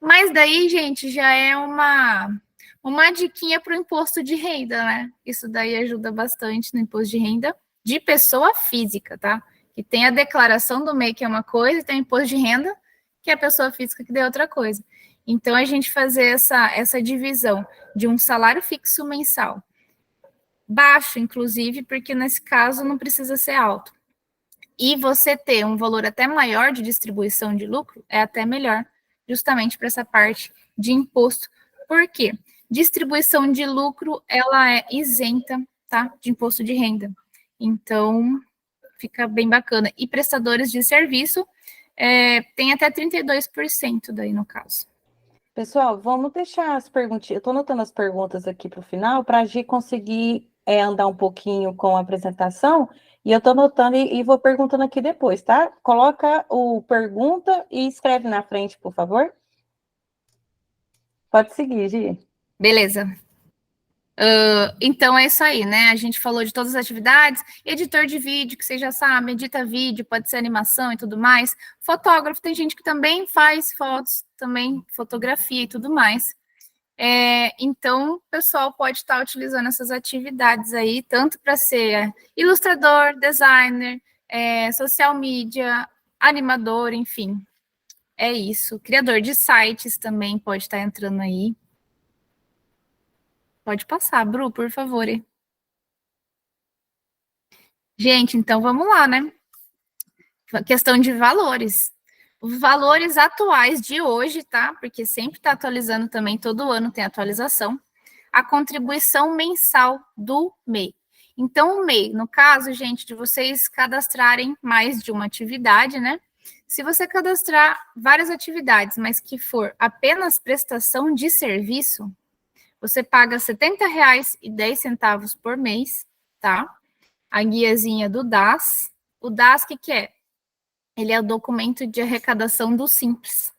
Mas daí, gente, já é uma diquinha para o imposto de renda, né? Isso daí ajuda bastante no imposto de renda de pessoa física, tá? Que tem a declaração do MEI, que é uma coisa, e tem o imposto de renda, que é a pessoa física, que é outra coisa. Então, a gente fazer essa divisão de um salário fixo mensal, baixo, inclusive, porque nesse caso não precisa ser alto, e você ter um valor até maior de distribuição de lucro, é até melhor, justamente para essa parte de imposto. Por quê? Distribuição de lucro, ela é isenta, tá? De imposto de renda. Então, fica bem bacana. E prestadores de serviço, tem até 32% daí, no caso. Pessoal, vamos deixar as perguntinhas. Eu estou anotando as perguntas aqui para o final, para a gente conseguir andar um pouquinho com a apresentação. E eu estou anotando e vou perguntando aqui depois, tá? Coloca o pergunta e escreve na frente, por favor. Pode seguir, Gi. Beleza. Então é isso aí, né? A gente falou de todas as atividades, editor de vídeo, que vocês já sabem, edita vídeo, pode ser animação e tudo mais. Fotógrafo, tem gente que também faz fotos, também fotografia e tudo mais. Então, o pessoal pode estar utilizando essas atividades aí, tanto para ser ilustrador, designer, social media, animador, enfim. É isso. Criador de sites também pode estar entrando aí. Pode passar, Bru, por favor. Gente, então vamos lá, né? Questão de valores. Os valores atuais de hoje, tá? Porque sempre está atualizando também, todo ano tem atualização. A contribuição mensal do MEI. Então, o MEI, no caso, gente, de vocês cadastrarem mais de uma atividade, né? Se você cadastrar várias atividades, mas que for apenas prestação de serviço, você paga R$ 70,10 por mês, tá? A guiazinha do DAS. O DAS, o que é? Ele é o documento de arrecadação do Simples.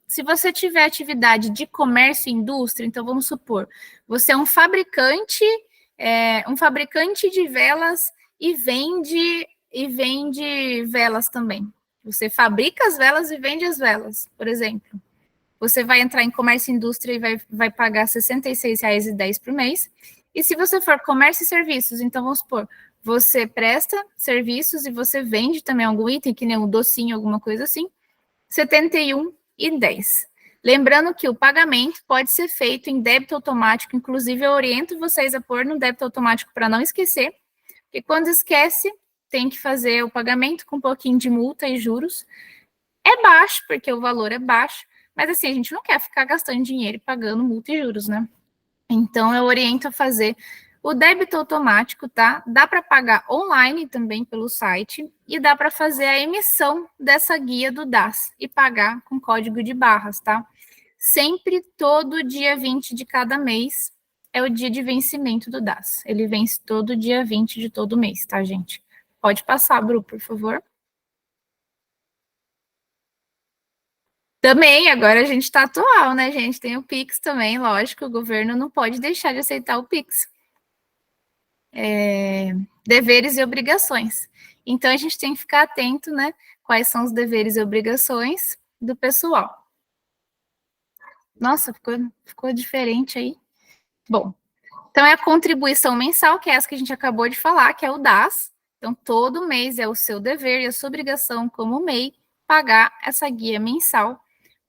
Se você tiver atividade de comércio e indústria, então vamos supor, você é um fabricante de velas e vende velas também. Você fabrica as velas e vende as velas, por exemplo. Você vai entrar em comércio e indústria e vai pagar R$ 66,10 por mês. E se você for comércio e serviços, então vamos supor, você presta serviços e você vende também algum item, que nem um docinho, alguma coisa assim, R$ 71,10. Lembrando que o pagamento pode ser feito em débito automático, inclusive eu oriento vocês a pôr no débito automático para não esquecer, porque quando esquece, tem que fazer o pagamento com um pouquinho de multa e juros. É baixo, porque o valor é baixo, mas assim, a gente não quer ficar gastando dinheiro e pagando multa e juros, né? Então, eu oriento a fazer o débito automático, tá? Dá para pagar online também pelo site e dá para fazer a emissão dessa guia do DAS e pagar com código de barras, tá? Sempre todo dia 20 de cada mês é o dia de vencimento do DAS. Ele vence todo dia 20 de todo mês, tá, gente? Pode passar, Bru, por favor. Também, agora a gente está atual, né, gente? Tem o Pix também, lógico, o governo não pode deixar de aceitar o Pix. Deveres e obrigações. Então, a gente tem que ficar atento, né? Quais são os deveres e obrigações do pessoal. Nossa, ficou diferente aí. Bom, então é a contribuição mensal, que é essa que a gente acabou de falar, que é o DAS. Então, todo mês é o seu dever e a sua obrigação como MEI pagar essa guia mensal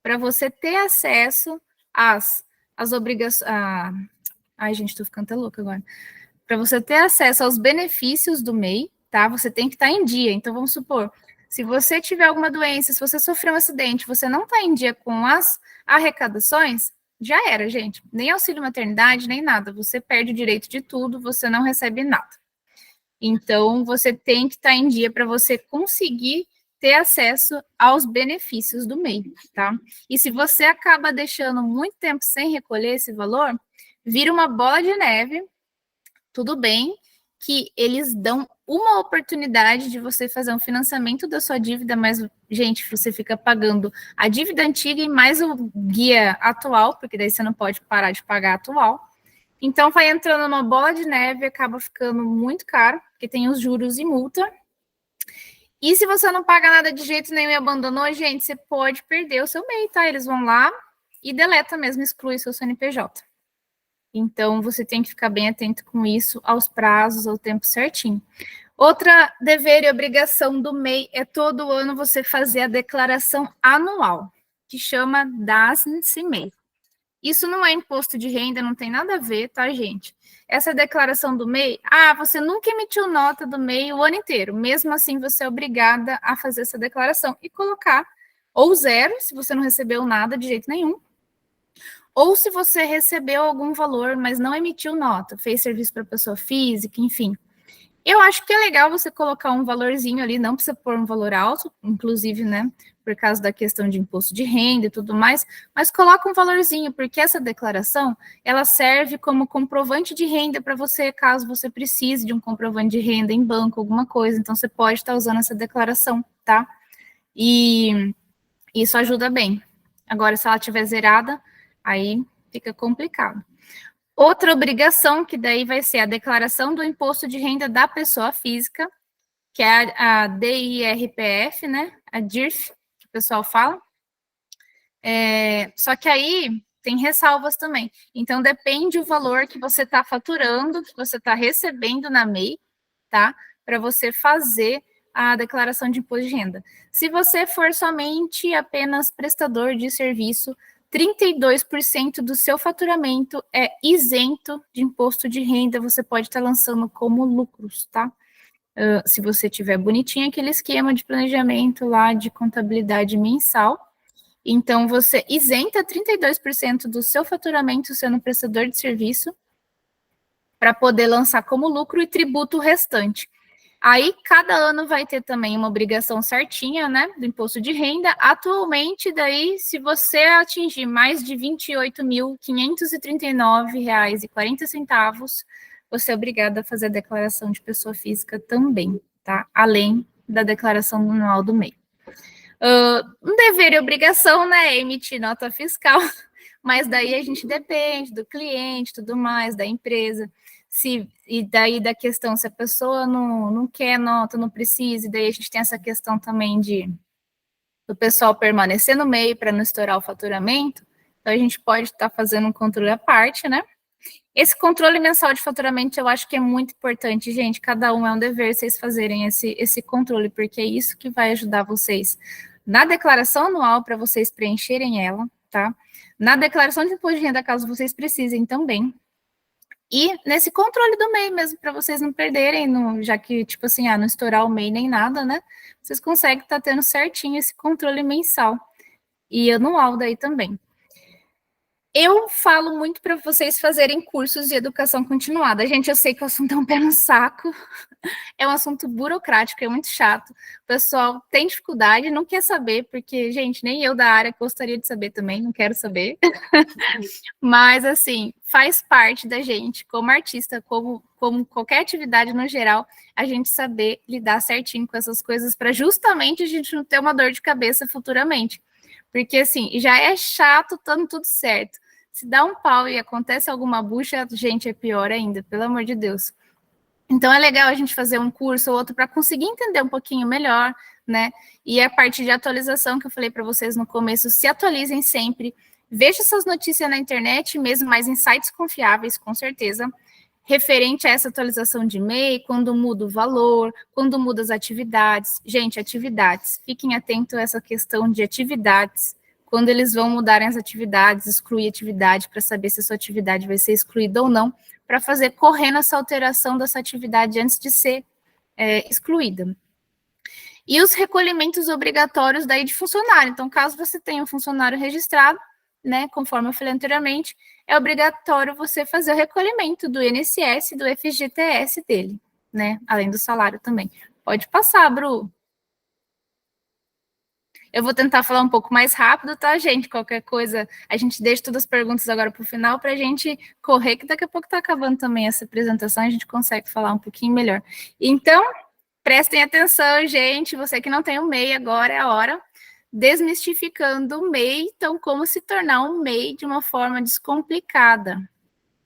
para você ter acesso às obrigações. Ai, gente, estou ficando até louca agora. Para você ter acesso aos benefícios do MEI, tá? Você tem que estar em dia. Então, vamos supor, se você tiver alguma doença, se você sofreu um acidente, você não está em dia com as arrecadações, já era, gente. Nem auxílio maternidade, nem nada. Você perde o direito de tudo, você não recebe nada. Então, você tem que estar em dia para você conseguir ter acesso aos benefícios do MEI, tá? E se você acaba deixando muito tempo sem recolher esse valor, vira uma bola de neve. Tudo bem que eles dão uma oportunidade de você fazer um financiamento da sua dívida, mas, gente, você fica pagando a dívida antiga e mais o guia atual, porque daí você não pode parar de pagar a atual. Então, vai entrando uma bola de neve, acaba ficando muito caro, porque tem os juros e multa. E se você não paga nada de jeito nenhum e abandonou, gente, você pode perder o seu MEI, tá? Eles vão lá e deleta mesmo, exclui seu CNPJ. Então, você tem que ficar bem atento com isso, aos prazos, ao tempo certinho. Outra dever e obrigação do MEI é todo ano você fazer a declaração anual, que chama DAS-MEI. Isso não é imposto de renda, não tem nada a ver, tá, gente? Essa declaração do MEI, você nunca emitiu nota do MEI o ano inteiro. Mesmo assim, você é obrigada a fazer essa declaração e colocar ou zero, se você não recebeu nada de jeito nenhum, ou se você recebeu algum valor, mas não emitiu nota, fez serviço para pessoa física, enfim. Eu acho que é legal você colocar um valorzinho ali, não precisa pôr um valor alto, inclusive, né, por causa da questão de imposto de renda e tudo mais, mas coloca um valorzinho, porque essa declaração, ela serve como comprovante de renda para você, caso você precise de um comprovante de renda em banco, alguma coisa, então você pode estar usando essa declaração, tá? E isso ajuda bem. Agora, se ela estiver zerada, aí fica complicado. Outra obrigação, que daí vai ser a declaração do imposto de renda da pessoa física, que é a DIRPF, né? A DIRF, que o pessoal fala. Só que aí tem ressalvas também. Então, depende o valor que você está faturando, que você está recebendo na MEI, tá? Para você fazer a declaração de imposto de renda. Se você for somente apenas prestador de serviço, 32% do seu faturamento é isento de imposto de renda, você pode estar lançando como lucros, tá? Se você tiver bonitinho aquele esquema de planejamento lá de contabilidade mensal, então você isenta 32% do seu faturamento sendo prestador de serviço para poder lançar como lucro e tributo o restante. Aí, cada ano vai ter também uma obrigação certinha, né, do imposto de renda. Atualmente, daí, se você atingir mais de R$ 28.539,40, você é obrigado a fazer a declaração de pessoa física também, tá? Além da declaração anual do MEI. Um dever e obrigação, né, é emitir nota fiscal, mas daí a gente depende do cliente, tudo mais, da empresa. E daí da questão, se a pessoa não quer nota, não precisa, e daí a gente tem essa questão também do pessoal permanecer no MEI para não estourar o faturamento, então a gente pode estar fazendo um controle à parte, né? Esse controle mensal de faturamento eu acho que é muito importante, gente, cada um é um dever vocês fazerem esse controle, porque é isso que vai ajudar vocês na declaração anual para vocês preencherem ela, tá? Na declaração de imposto de renda, caso vocês precisem também, e nesse controle do MEI mesmo, para vocês não perderem, já que, tipo assim, não estourar o MEI nem nada, né? Vocês conseguem estar tendo certinho esse controle mensal e anual daí também. Eu falo muito para vocês fazerem cursos de educação continuada. Gente, eu sei que o assunto é um pé no saco, é um assunto burocrático, é muito chato. O pessoal tem dificuldade, não quer saber, porque, gente, nem eu da área gostaria de saber também, não quero saber. Mas, assim, faz parte da gente, como artista, como qualquer atividade no geral, a gente saber lidar certinho com essas coisas para justamente a gente não ter uma dor de cabeça futuramente. Porque, assim, já é chato estando tudo certo. Se dá um pau e acontece alguma bucha, gente, é pior ainda, pelo amor de Deus. Então, é legal a gente fazer um curso ou outro para conseguir entender um pouquinho melhor, né? E a parte de atualização que eu falei para vocês no começo, se atualizem sempre. Veja essas notícias na internet, mesmo mais em sites confiáveis, com certeza, referente a essa atualização de MEI, quando muda o valor, quando muda as atividades. Gente, atividades, fiquem atentos a essa questão de atividades. quando eles vão mudarem as atividades, excluir atividade, para saber se a sua atividade vai ser excluída ou não, para fazer correndo essa alteração dessa atividade antes de ser excluída. E os recolhimentos obrigatórios daí de funcionário. Então, caso você tenha um funcionário registrado, né, conforme eu falei anteriormente, é obrigatório você fazer o recolhimento do INSS e do FGTS dele, né, além do salário também. Pode passar, Bru. Eu vou tentar falar um pouco mais rápido, tá, gente? Qualquer coisa, a gente deixa todas as perguntas agora para o final para a gente correr, que daqui a pouco está acabando também essa apresentação, a gente consegue falar um pouquinho melhor. Então, prestem atenção, gente, você que não tem o MEI, agora é a hora, desmistificando o MEI, então como se tornar um MEI de uma forma descomplicada.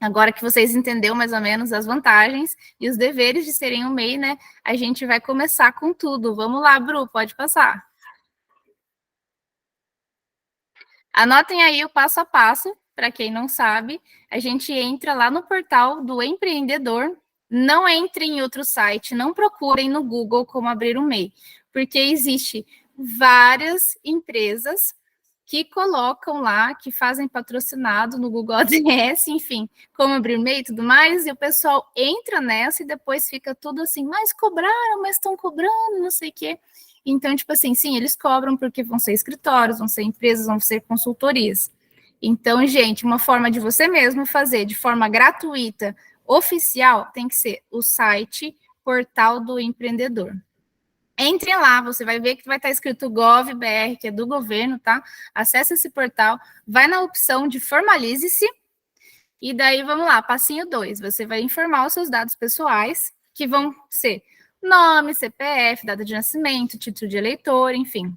Agora que vocês entenderam mais ou menos as vantagens e os deveres de serem um MEI, né, a gente vai começar com tudo. Vamos lá, Bru, pode passar. Anotem aí o passo a passo, para quem não sabe, a gente entra lá no portal do empreendedor, não entrem em outro site, não procurem no Google como abrir um MEI, porque existe várias empresas que colocam lá, que fazem patrocinado no Google Ads, enfim, como abrir um MEI e tudo mais, e o pessoal entra nessa e depois fica tudo assim, mas cobraram, mas estão cobrando, não sei o quê. Então, tipo assim, sim, eles cobram porque vão ser escritórios, vão ser empresas, vão ser consultorias. Então, gente, uma forma de você mesmo fazer de forma gratuita, oficial, tem que ser o site Portal do Empreendedor. Entre lá, você vai ver que vai estar escrito GovBR, que é do governo, tá? Acesse esse portal, vai na opção de formalize-se, e daí, vamos lá, passinho 2, você vai informar os seus dados pessoais, que vão ser nome, CPF, data de nascimento, título de eleitor, enfim.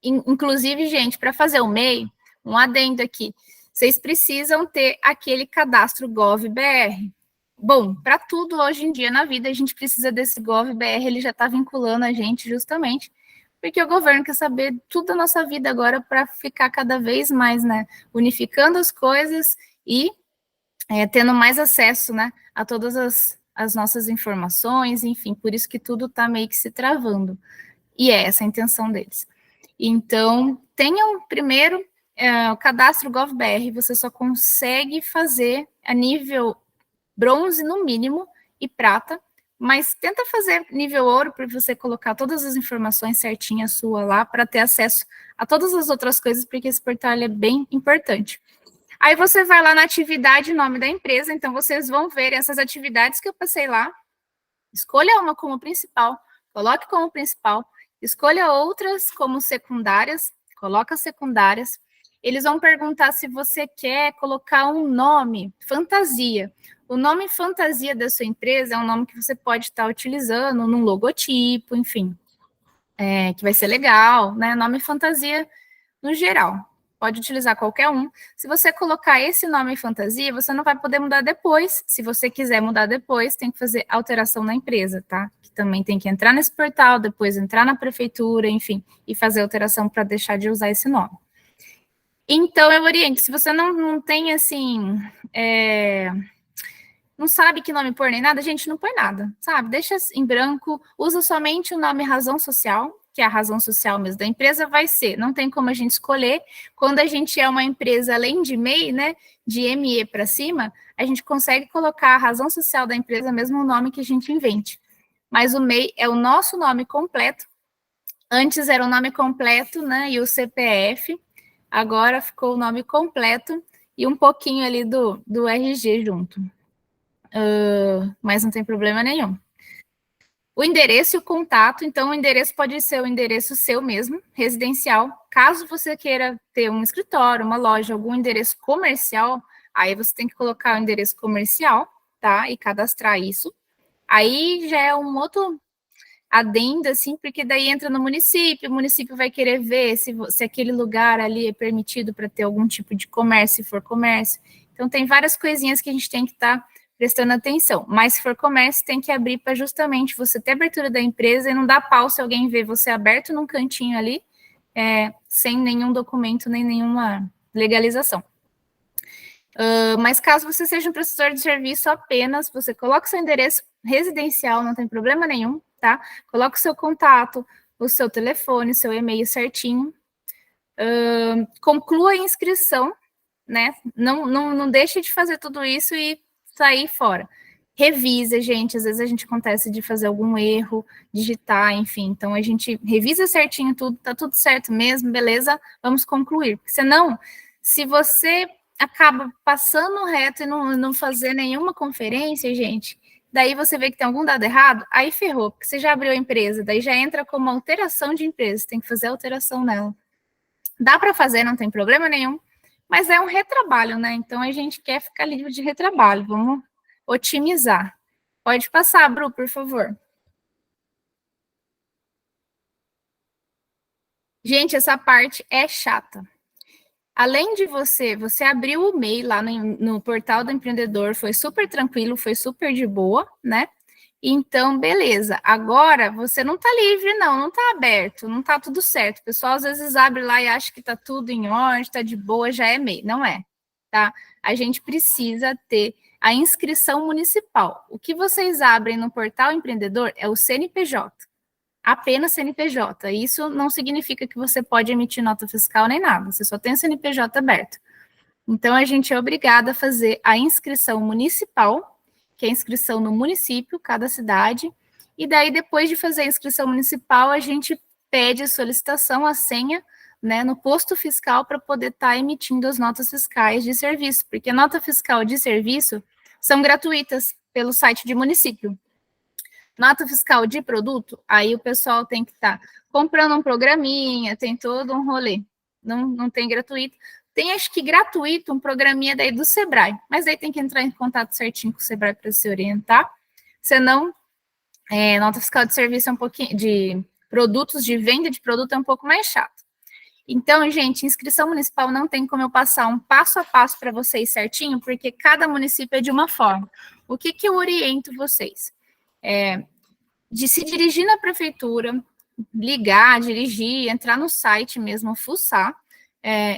Inclusive, gente, para fazer o MEI, um adendo aqui, vocês precisam ter aquele cadastro GovBR. Bom, para tudo hoje em dia na vida, a gente precisa desse GovBR, ele já está vinculando a gente justamente, porque o governo quer saber tudo da nossa vida agora para ficar cada vez mais, né, unificando as coisas e tendo mais acesso, né, a todas as nossas informações, enfim, por isso que tudo está meio que se travando. E é essa a intenção deles. Então, tenham primeiro o cadastro GovBR, você só consegue fazer a nível bronze no mínimo e prata, mas tenta fazer nível ouro para você colocar todas as informações certinhas sua lá para ter acesso a todas as outras coisas, porque esse portal é bem importante. Aí você vai lá na atividade, nome da empresa, então vocês vão ver essas atividades que eu passei lá, escolha uma como principal, coloque como principal, escolha outras como secundárias, coloca secundárias. Eles vão perguntar se você quer colocar um nome, fantasia. O nome fantasia da sua empresa é um nome que você pode estar utilizando num logotipo, enfim, que vai ser legal, né? Nome fantasia no geral. Pode utilizar qualquer um. Se você colocar esse nome fantasia, você não vai poder mudar depois. Se você quiser mudar depois, tem que fazer alteração na empresa, tá? Que também tem que entrar nesse portal, depois entrar na prefeitura, enfim, e fazer alteração para deixar de usar esse nome. Então, eu oriento, se você não tem, assim, não sabe que nome pôr nem nada, gente, não põe nada, sabe? Deixa em branco, usa somente o nome razão social, que é a razão social mesmo da empresa, vai ser, não tem como a gente escolher, quando a gente é uma empresa, além de MEI, né, de ME para cima, a gente consegue colocar a razão social da empresa, mesmo o nome que a gente invente. Mas o MEI é o nosso nome completo, antes era o nome completo, né, e o CPF, agora ficou o nome completo e um pouquinho ali do RG junto. Mas não tem problema nenhum. O endereço e o contato, então o endereço pode ser o endereço seu mesmo, residencial. Caso você queira ter um escritório, uma loja, algum endereço comercial, aí você tem que colocar o endereço comercial, tá? E cadastrar isso. Aí já é um outro adendo, assim, porque daí entra no município, o município vai querer ver se aquele lugar ali é permitido para ter algum tipo de comércio, se for comércio. Então tem várias coisinhas que a gente tem que estar prestando atenção, mas se for comércio, tem que abrir para justamente você ter abertura da empresa e não dar pau se alguém vê você aberto num cantinho ali, sem nenhum documento, nem nenhuma legalização. Mas caso você seja um prestador de serviço apenas, você coloca o seu endereço residencial, não tem problema nenhum, tá? Coloca o seu contato, o seu telefone, o seu e-mail certinho. conclua a inscrição, né? Não deixe de fazer tudo isso e sair fora. Revisa, gente, às vezes a gente acontece de fazer algum erro, digitar, enfim, então a gente revisa certinho tudo, tá tudo certo mesmo, beleza, vamos concluir, porque senão, se você acaba passando reto e não fazer nenhuma conferência, gente, daí você vê que tem algum dado errado, aí ferrou, porque você já abriu a empresa, daí já entra como alteração de empresa, tem que fazer alteração nela. Dá para fazer, não tem problema nenhum, mas é um retrabalho, né? Então a gente quer ficar livre de retrabalho, vamos otimizar. Pode passar, Bru, por favor. Gente, essa parte é chata. Além de você abriu o MEI lá no portal do empreendedor, foi super tranquilo, foi super de boa, né? Então, beleza. Agora, você não está livre, não está aberto, não está tudo certo. O pessoal, às vezes, abre lá e acha que está tudo em ordem, está de boa, já é MEI. Não é, tá? A gente precisa ter a inscrição municipal. O que vocês abrem no portal empreendedor é o CNPJ. Apenas CNPJ. Isso não significa que você pode emitir nota fiscal nem nada. Você só tem o CNPJ aberto. Então, a gente é obrigado a fazer a inscrição municipal, que é a inscrição no município, cada cidade, e daí, depois de fazer a inscrição municipal, a gente pede a solicitação, a senha, né, no posto fiscal para poder estar emitindo as notas fiscais de serviço, porque nota fiscal de serviço são gratuitas pelo site de município. Nota fiscal de produto, aí o pessoal tem que estar comprando um programinha, tem todo um rolê, não tem gratuito. Tem, acho que gratuito, um programinha daí do Sebrae, mas aí tem que entrar em contato certinho com o Sebrae para se orientar, senão, nota fiscal de serviço é um pouquinho, de produtos, de venda de produto é um pouco mais chato. Então, gente, inscrição municipal não tem como eu passar um passo a passo para vocês certinho, porque cada município é de uma forma. O que eu oriento vocês? De se dirigir na prefeitura, ligar, dirigir, entrar no site mesmo, fuçar,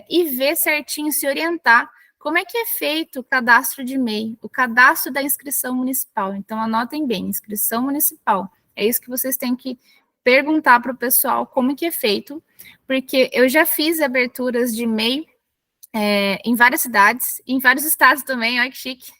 e ver certinho, se orientar como é que é feito o cadastro de MEI, o cadastro da inscrição municipal. Então, anotem bem, inscrição municipal. É isso que vocês têm que perguntar para o pessoal como que é feito, porque eu já fiz aberturas de MEI em várias cidades, em vários estados também, olha que chique.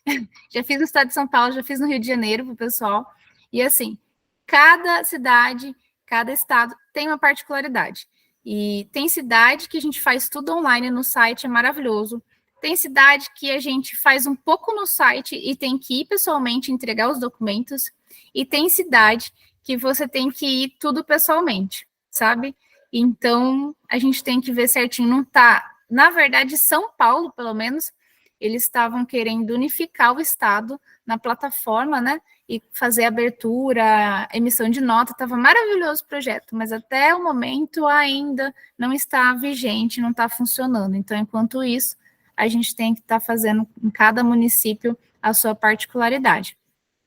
Já fiz no estado de São Paulo, já fiz no Rio de Janeiro para o pessoal. E assim, cada cidade, cada estado tem uma particularidade. E tem cidade que a gente faz tudo online no site, é maravilhoso. Tem cidade que a gente faz um pouco no site e tem que ir pessoalmente entregar os documentos. E tem cidade que você tem que ir tudo pessoalmente, sabe? Então, a gente tem que ver certinho. Não tá... Na verdade, São Paulo, pelo menos, eles estavam querendo unificar o estado na plataforma, né? E fazer abertura, emissão de nota, estava maravilhoso o projeto, mas até o momento ainda não está vigente, não está funcionando. Então, enquanto isso, a gente tem que estar fazendo em cada município a sua particularidade.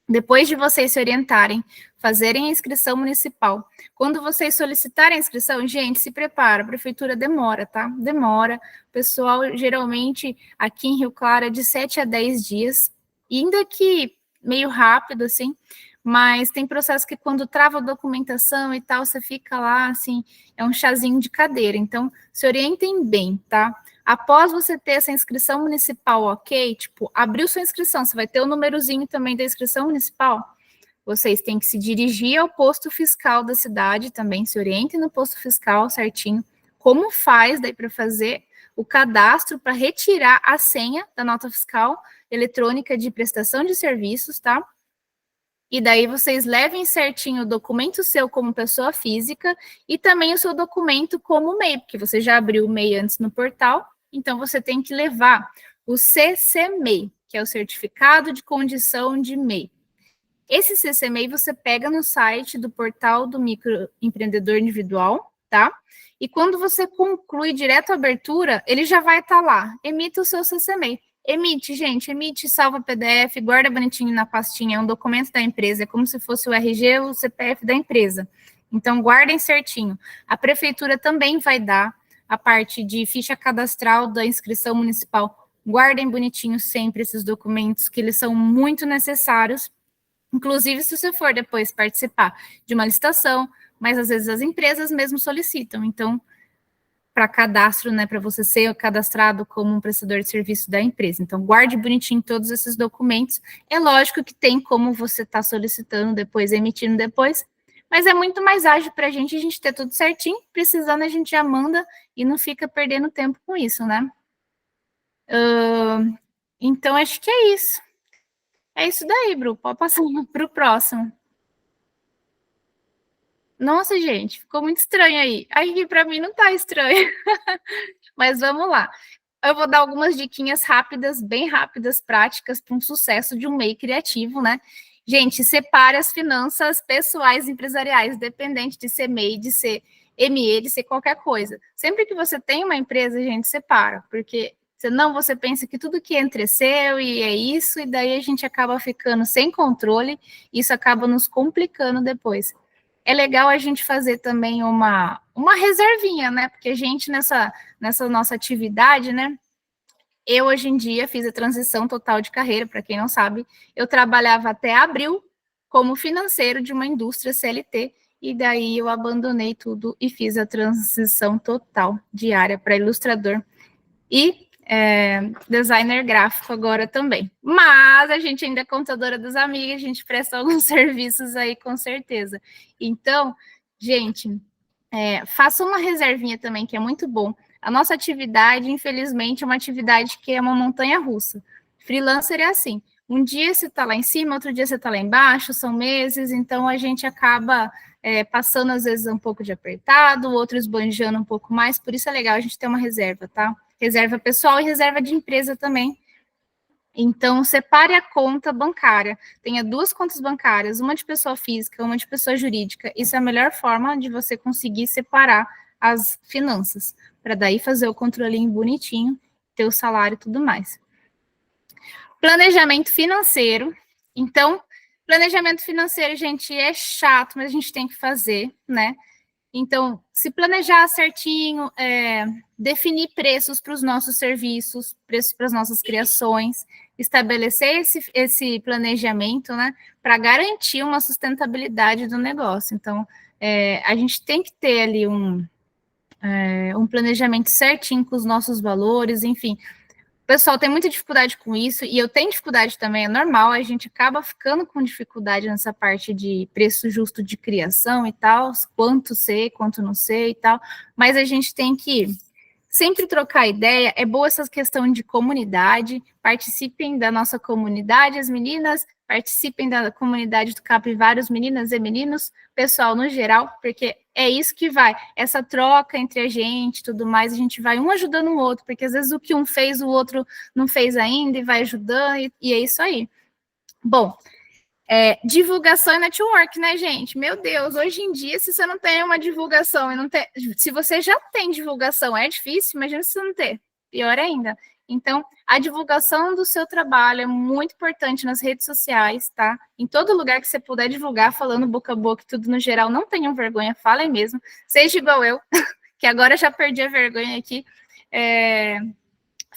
Depois de vocês se orientarem, fazerem a inscrição municipal, quando vocês solicitarem a inscrição, gente, se prepara, a prefeitura demora, tá? Demora. O pessoal, geralmente, aqui em Rio Claro, é de 7 a 10 dias, ainda que meio rápido, assim, mas tem processo que quando trava a documentação e tal, você fica lá, assim, é um chazinho de cadeira. Então, se orientem bem, tá? Após você ter essa inscrição municipal, ok? Tipo, abriu sua inscrição, você vai ter o númerozinho também da inscrição municipal. Vocês têm que se dirigir ao posto fiscal da cidade também, se orientem no posto fiscal certinho. Como faz daí para fazer o cadastro para retirar a senha da nota fiscal eletrônica de prestação de serviços, tá? E daí vocês levem certinho o documento seu como pessoa física e também o seu documento como MEI, porque você já abriu o MEI antes no portal, então você tem que levar o CC-MEI, que é o Certificado de Condição de MEI. Esse CC-MEI você pega no site do portal do microempreendedor individual, tá? E quando você conclui direto a abertura, ele já vai estar lá. Emita o seu CC-MEI. Emite, gente, emite, salva PDF, guarda bonitinho na pastinha, é um documento da empresa, é como se fosse o RG ou o CPF da empresa. Então, guardem certinho. A prefeitura também vai dar a parte de ficha cadastral da inscrição municipal. Guardem bonitinho sempre esses documentos, que eles são muito necessários. Inclusive, se você for depois participar de uma licitação, mas às vezes as empresas mesmo solicitam. Então, para cadastro, né, para você ser cadastrado como um prestador de serviço da empresa. Então, guarde bonitinho todos esses documentos. É lógico que tem como você estar solicitando depois, emitindo depois, mas é muito mais ágil para a gente ter tudo certinho, precisando a gente já manda e não fica perdendo tempo com isso, né? Então, acho que é isso. É isso daí, Bru. Pode passar para o próximo. Nossa, gente, ficou muito estranho aí. Aí, para mim, não tá estranho. Mas vamos lá. Eu vou dar algumas diquinhas rápidas, bem rápidas, práticas para um sucesso de um MEI criativo, né? Gente, separe as finanças pessoais e empresariais, independente de ser MEI, de ser ME, de ser qualquer coisa. Sempre que você tem uma empresa, gente, separa, porque senão você pensa que tudo que entra é seu e é isso, e daí a gente acaba ficando sem controle, e isso acaba nos complicando depois. É legal a gente fazer também uma reservinha, né? Porque a gente, nessa nossa atividade, né? Eu, hoje em dia, fiz a transição total de carreira, para quem não sabe, eu trabalhava até abril como financeiro de uma indústria CLT, e daí eu abandonei tudo e fiz a transição total de área para ilustrador e designer gráfico agora também. Mas a gente ainda é contadora das amigas, a gente presta alguns serviços aí, com certeza. Então, gente, faça uma reservinha também, que é muito bom. A nossa atividade, infelizmente, é uma atividade que é uma montanha-russa. Freelancer é assim, um dia você está lá em cima, outro dia você está lá embaixo, são meses, então a gente acaba passando, às vezes, um pouco de apertado, outros esbanjando um pouco mais, por isso é legal a gente ter uma reserva, tá? Reserva pessoal e reserva de empresa também. Então, separe a conta bancária. Tenha 2 contas bancárias, uma de pessoa física, uma de pessoa jurídica. Isso é a melhor forma de você conseguir separar as finanças, para daí fazer o controlinho bonitinho, ter o salário e tudo mais. Planejamento financeiro. Então, planejamento financeiro, gente, é chato, mas a gente tem que fazer, né? Então, se planejar certinho, definir preços para os nossos serviços, preços para as nossas criações, estabelecer esse planejamento, né, para garantir uma sustentabilidade do negócio. Então, a gente tem que ter ali um planejamento certinho com os nossos valores, enfim. O pessoal tem muita dificuldade com isso, e eu tenho dificuldade também, é normal, a gente acaba ficando com dificuldade nessa parte de preço justo de criação e tal, quanto sei, quanto não sei e tal, mas a gente tem que sempre trocar ideia, é boa essa questão de comunidade, participem da nossa comunidade, as meninas, participem da comunidade do Capivários, meninas e meninos, pessoal no geral, porque é isso que vai, essa troca entre a gente, tudo mais, a gente vai um ajudando o outro, porque às vezes o que um fez, o outro não fez ainda, e vai ajudando, e é isso aí. Bom, divulgação e network, né, gente? Meu Deus, hoje em dia, se você não tem uma divulgação, se você já tem divulgação, é difícil, imagina se você não ter, pior ainda. Então, a divulgação do seu trabalho é muito importante nas redes sociais, tá? Em todo lugar que você puder divulgar, falando boca a boca e tudo no geral, não tenham vergonha, falem mesmo. Seja igual eu, que agora já perdi a vergonha aqui.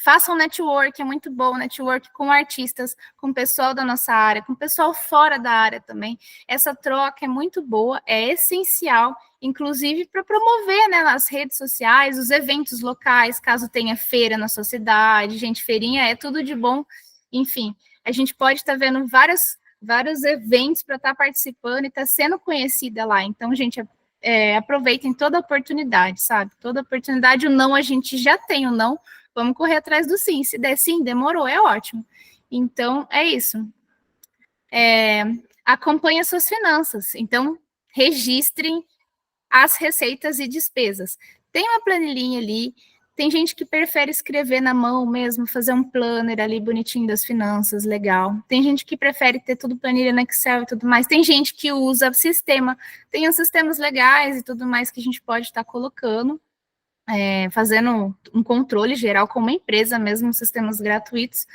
Façam network, é muito bom, network com artistas, com o pessoal da nossa área, com o pessoal fora da área também. Essa troca é muito boa, é essencial, inclusive para promover, né, nas redes sociais, os eventos locais, caso tenha feira na sua cidade, gente, feirinha é tudo de bom. Enfim, a gente pode estar vendo vários eventos para estar participando e estar sendo conhecida lá. Então, gente, aproveitem toda a oportunidade, sabe? Toda oportunidade, o não a gente já tem, o não, vamos correr atrás do sim. Se der sim, demorou, é ótimo. Então, é isso. Acompanhe as suas finanças. Então, registrem as receitas e despesas. Tem uma planilhinha ali. Tem gente que prefere escrever na mão mesmo, fazer um planner ali bonitinho das finanças, legal. Tem gente que prefere ter tudo planilha no Excel e tudo mais. Tem gente que usa sistema. Tem os sistemas legais e tudo mais que a gente pode estar colocando. Fazendo um controle geral como uma empresa mesmo, sistemas gratuitos.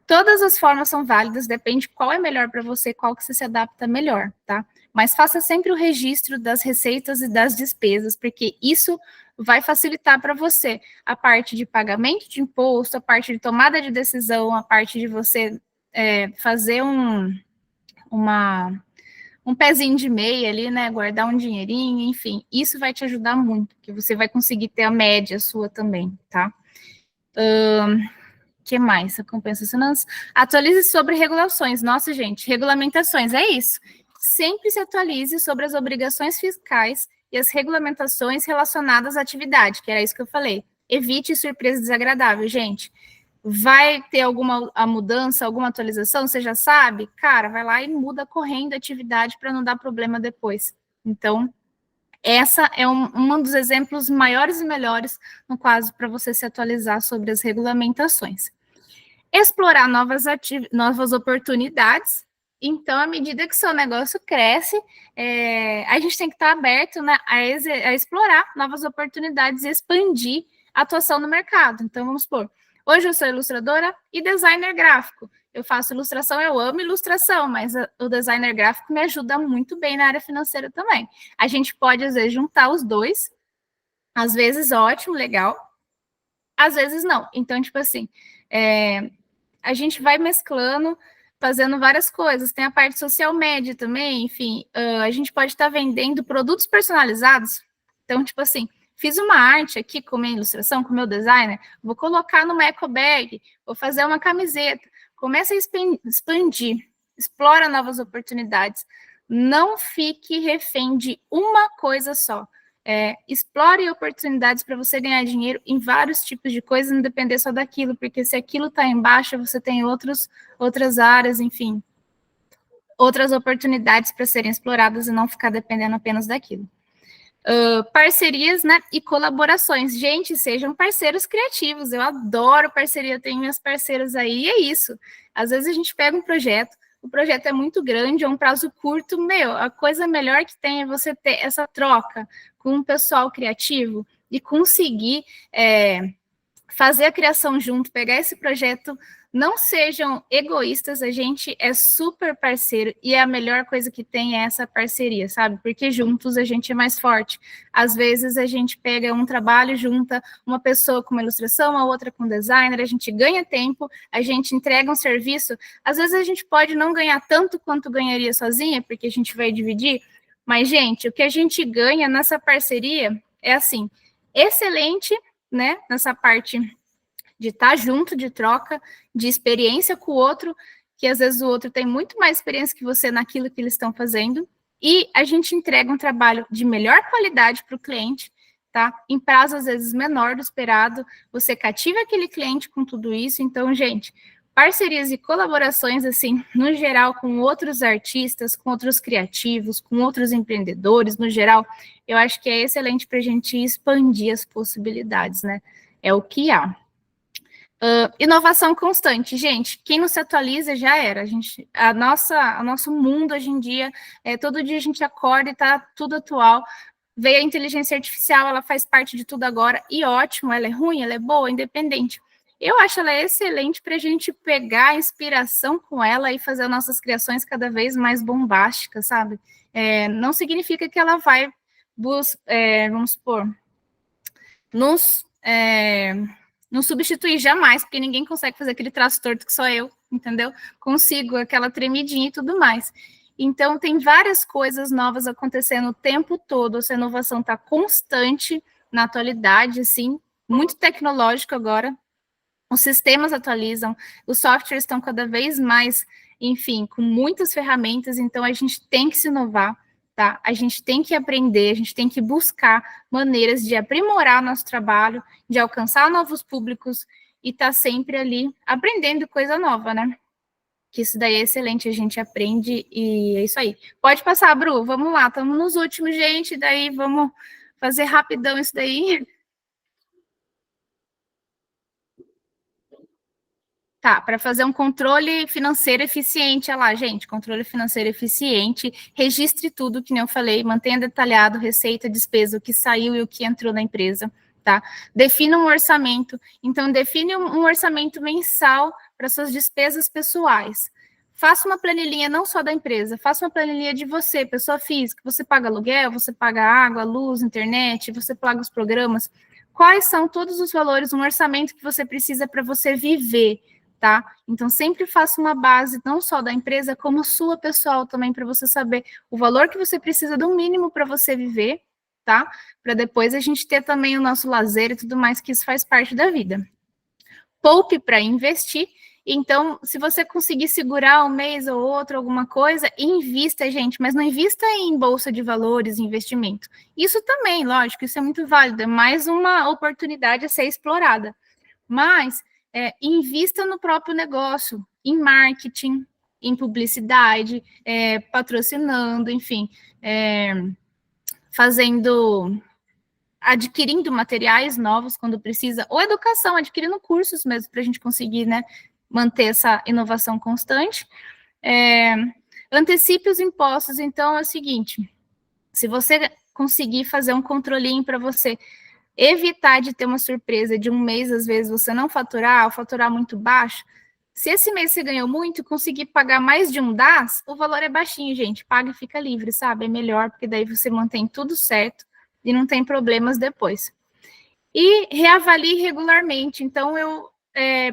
Todas as formas são válidas, depende qual é melhor para você, qual que você se adapta melhor, tá? Mas faça sempre o registro das receitas e das despesas, porque isso vai facilitar para você a parte de pagamento de imposto, a parte de tomada de decisão, a parte de você fazer um pezinho de meia ali, né? Guardar um dinheirinho, enfim, isso vai te ajudar muito, que você vai conseguir ter a média sua também, tá? Que mais? A compensação. Atualize sobre regulações. Nossa, gente, regulamentações, é isso. Sempre se atualize sobre as obrigações fiscais e as regulamentações relacionadas à atividade, que era isso que eu falei. Evite surpresa desagradável, gente. Vai ter alguma mudança, alguma atualização, você já sabe? Cara, vai lá e muda correndo a atividade para não dar problema depois. Então, essa é um dos exemplos maiores e melhores, no caso, para você se atualizar sobre as regulamentações. Explorar novas oportunidades. Então, à medida que o seu negócio cresce, a gente tem que estar aberto, né, a explorar novas oportunidades e expandir a atuação no mercado. Então, vamos supor, hoje eu sou ilustradora e designer gráfico. Eu faço ilustração, eu amo ilustração, mas o designer gráfico me ajuda muito bem na área financeira também. A gente pode, às vezes, juntar os dois. Às vezes, ótimo, legal. Às vezes, não. Então, tipo assim, a gente vai mesclando, fazendo várias coisas. Tem a parte social média também, enfim. A gente pode estar vendendo produtos personalizados. Então, tipo assim, fiz uma arte aqui com minha ilustração, com meu designer, vou colocar numa eco bag, vou fazer uma camiseta. Começa a expandir, explora novas oportunidades. Não fique refém de uma coisa só. Explore oportunidades para você ganhar dinheiro em vários tipos de coisas, não depender só daquilo, porque se aquilo está em baixa, você tem outras áreas, enfim, outras oportunidades para serem exploradas e não ficar dependendo apenas daquilo. Parcerias, né, e colaborações. Gente, sejam parceiros criativos. Eu adoro parceria, tenho minhas parceiras aí, e é isso. Às vezes a gente pega um projeto, o projeto é muito grande, é um prazo curto, a coisa melhor que tem é você ter essa troca com um pessoal criativo e conseguir fazer a criação junto, pegar esse projeto. Não sejam egoístas, a gente é super parceiro e a melhor coisa que tem é essa parceria, sabe? Porque juntos a gente é mais forte. Às vezes a gente pega um trabalho, junta uma pessoa com uma ilustração, a outra com designer, a gente ganha tempo, a gente entrega um serviço. Às vezes a gente pode não ganhar tanto quanto ganharia sozinha, porque a gente vai dividir, mas, gente, o que a gente ganha nessa parceria é, assim, excelente, né? Nessa parte de estar junto, de troca, de experiência com o outro, que às vezes o outro tem muito mais experiência que você naquilo que eles estão fazendo, e a gente entrega um trabalho de melhor qualidade para o cliente, tá? Em prazo, às vezes, menor do esperado, você cativa aquele cliente com tudo isso. Então, gente, parcerias e colaborações, assim, no geral, com outros artistas, com outros criativos, com outros empreendedores, no geral, eu acho que é excelente para a gente expandir as possibilidades, né? É o que há. Inovação constante, gente. Quem não se atualiza já era. Nosso mundo hoje em dia, todo dia a gente acorda e está tudo atual. Veio a inteligência artificial, ela faz parte de tudo agora, e ótimo, ela é ruim, ela é boa, independente. Eu acho ela excelente para a gente pegar a inspiração com ela e fazer nossas criações cada vez mais bombásticas, sabe? Não significa que ela vai, vamos supor, não substituir jamais, porque ninguém consegue fazer aquele traço torto que só eu, entendeu? Consigo aquela tremidinha e tudo mais. Então, tem várias coisas novas acontecendo o tempo todo, essa inovação está constante na atualidade, assim, muito tecnológico agora, os sistemas atualizam, os softwares estão cada vez mais, enfim, com muitas ferramentas, então a gente tem que se inovar, tá? A gente tem que aprender, a gente tem que buscar maneiras de aprimorar nosso trabalho, de alcançar novos públicos e estar sempre ali aprendendo coisa nova, né? Que isso daí é excelente, a gente aprende e é isso aí. Pode passar, Bru, vamos lá, estamos nos últimos, gente, daí vamos fazer rapidão isso daí. Tá, para fazer um controle financeiro eficiente, olha lá, gente, controle financeiro eficiente, registre tudo, que nem eu falei, mantenha detalhado receita, despesa, o que saiu e o que entrou na empresa, tá? Defina um orçamento, então define um orçamento mensal para suas despesas pessoais. Faça uma planilhinha não só da empresa, faça uma planilhinha de você, pessoa física, você paga aluguel, você paga água, luz, internet, você paga os programas. Quais são todos os valores, um orçamento que você precisa para você viver, tá? Então, sempre faça uma base, não só da empresa, como sua pessoal também, para você saber o valor que você precisa do mínimo para você viver, tá? Para depois a gente ter também o nosso lazer e tudo mais, que isso faz parte da vida. Poupe para investir. Então, se você conseguir segurar um mês ou outro, alguma coisa, invista, gente, mas não invista em bolsa de valores, investimento. Isso também, lógico, isso é muito válido, é mais uma oportunidade a ser explorada. Mas invista no próprio negócio, em marketing, em publicidade, patrocinando, enfim, adquirindo materiais novos quando precisa, ou educação, adquirindo cursos mesmo, para a gente conseguir, né, manter essa inovação constante. Antecipe os impostos, então é o seguinte, se você conseguir fazer um controlinho para você evitar de ter uma surpresa de um mês, às vezes, você não faturar, ou faturar muito baixo, se esse mês você ganhou muito e conseguir pagar mais de um DAS, o valor é baixinho, gente, paga e fica livre, sabe? É melhor, porque daí você mantém tudo certo e não tem problemas depois. E reavalie regularmente, então eu,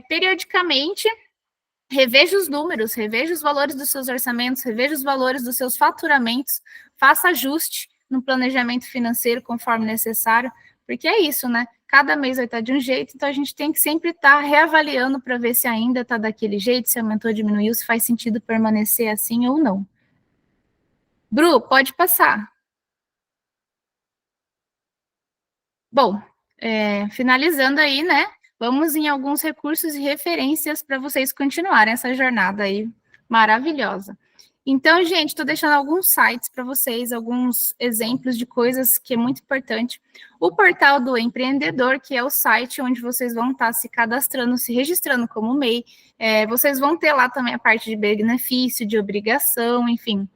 periodicamente, reveja os números, reveja os valores dos seus orçamentos, reveja os valores dos seus faturamentos, faça ajuste no planejamento financeiro conforme necessário, porque é isso, né? Cada mês vai estar de um jeito, então a gente tem que sempre estar reavaliando para ver se ainda está daquele jeito, se aumentou, diminuiu, se faz sentido permanecer assim ou não. Bru, pode passar. Bom, finalizando aí, né? Vamos em alguns recursos e referências para vocês continuarem essa jornada aí maravilhosa. Então, gente, estou deixando alguns sites para vocês, alguns exemplos de coisas que é muito importante. O portal do empreendedor, que é o site onde vocês vão estar se cadastrando, se registrando como MEI. Vocês vão ter lá também a parte de benefício, de obrigação, enfim.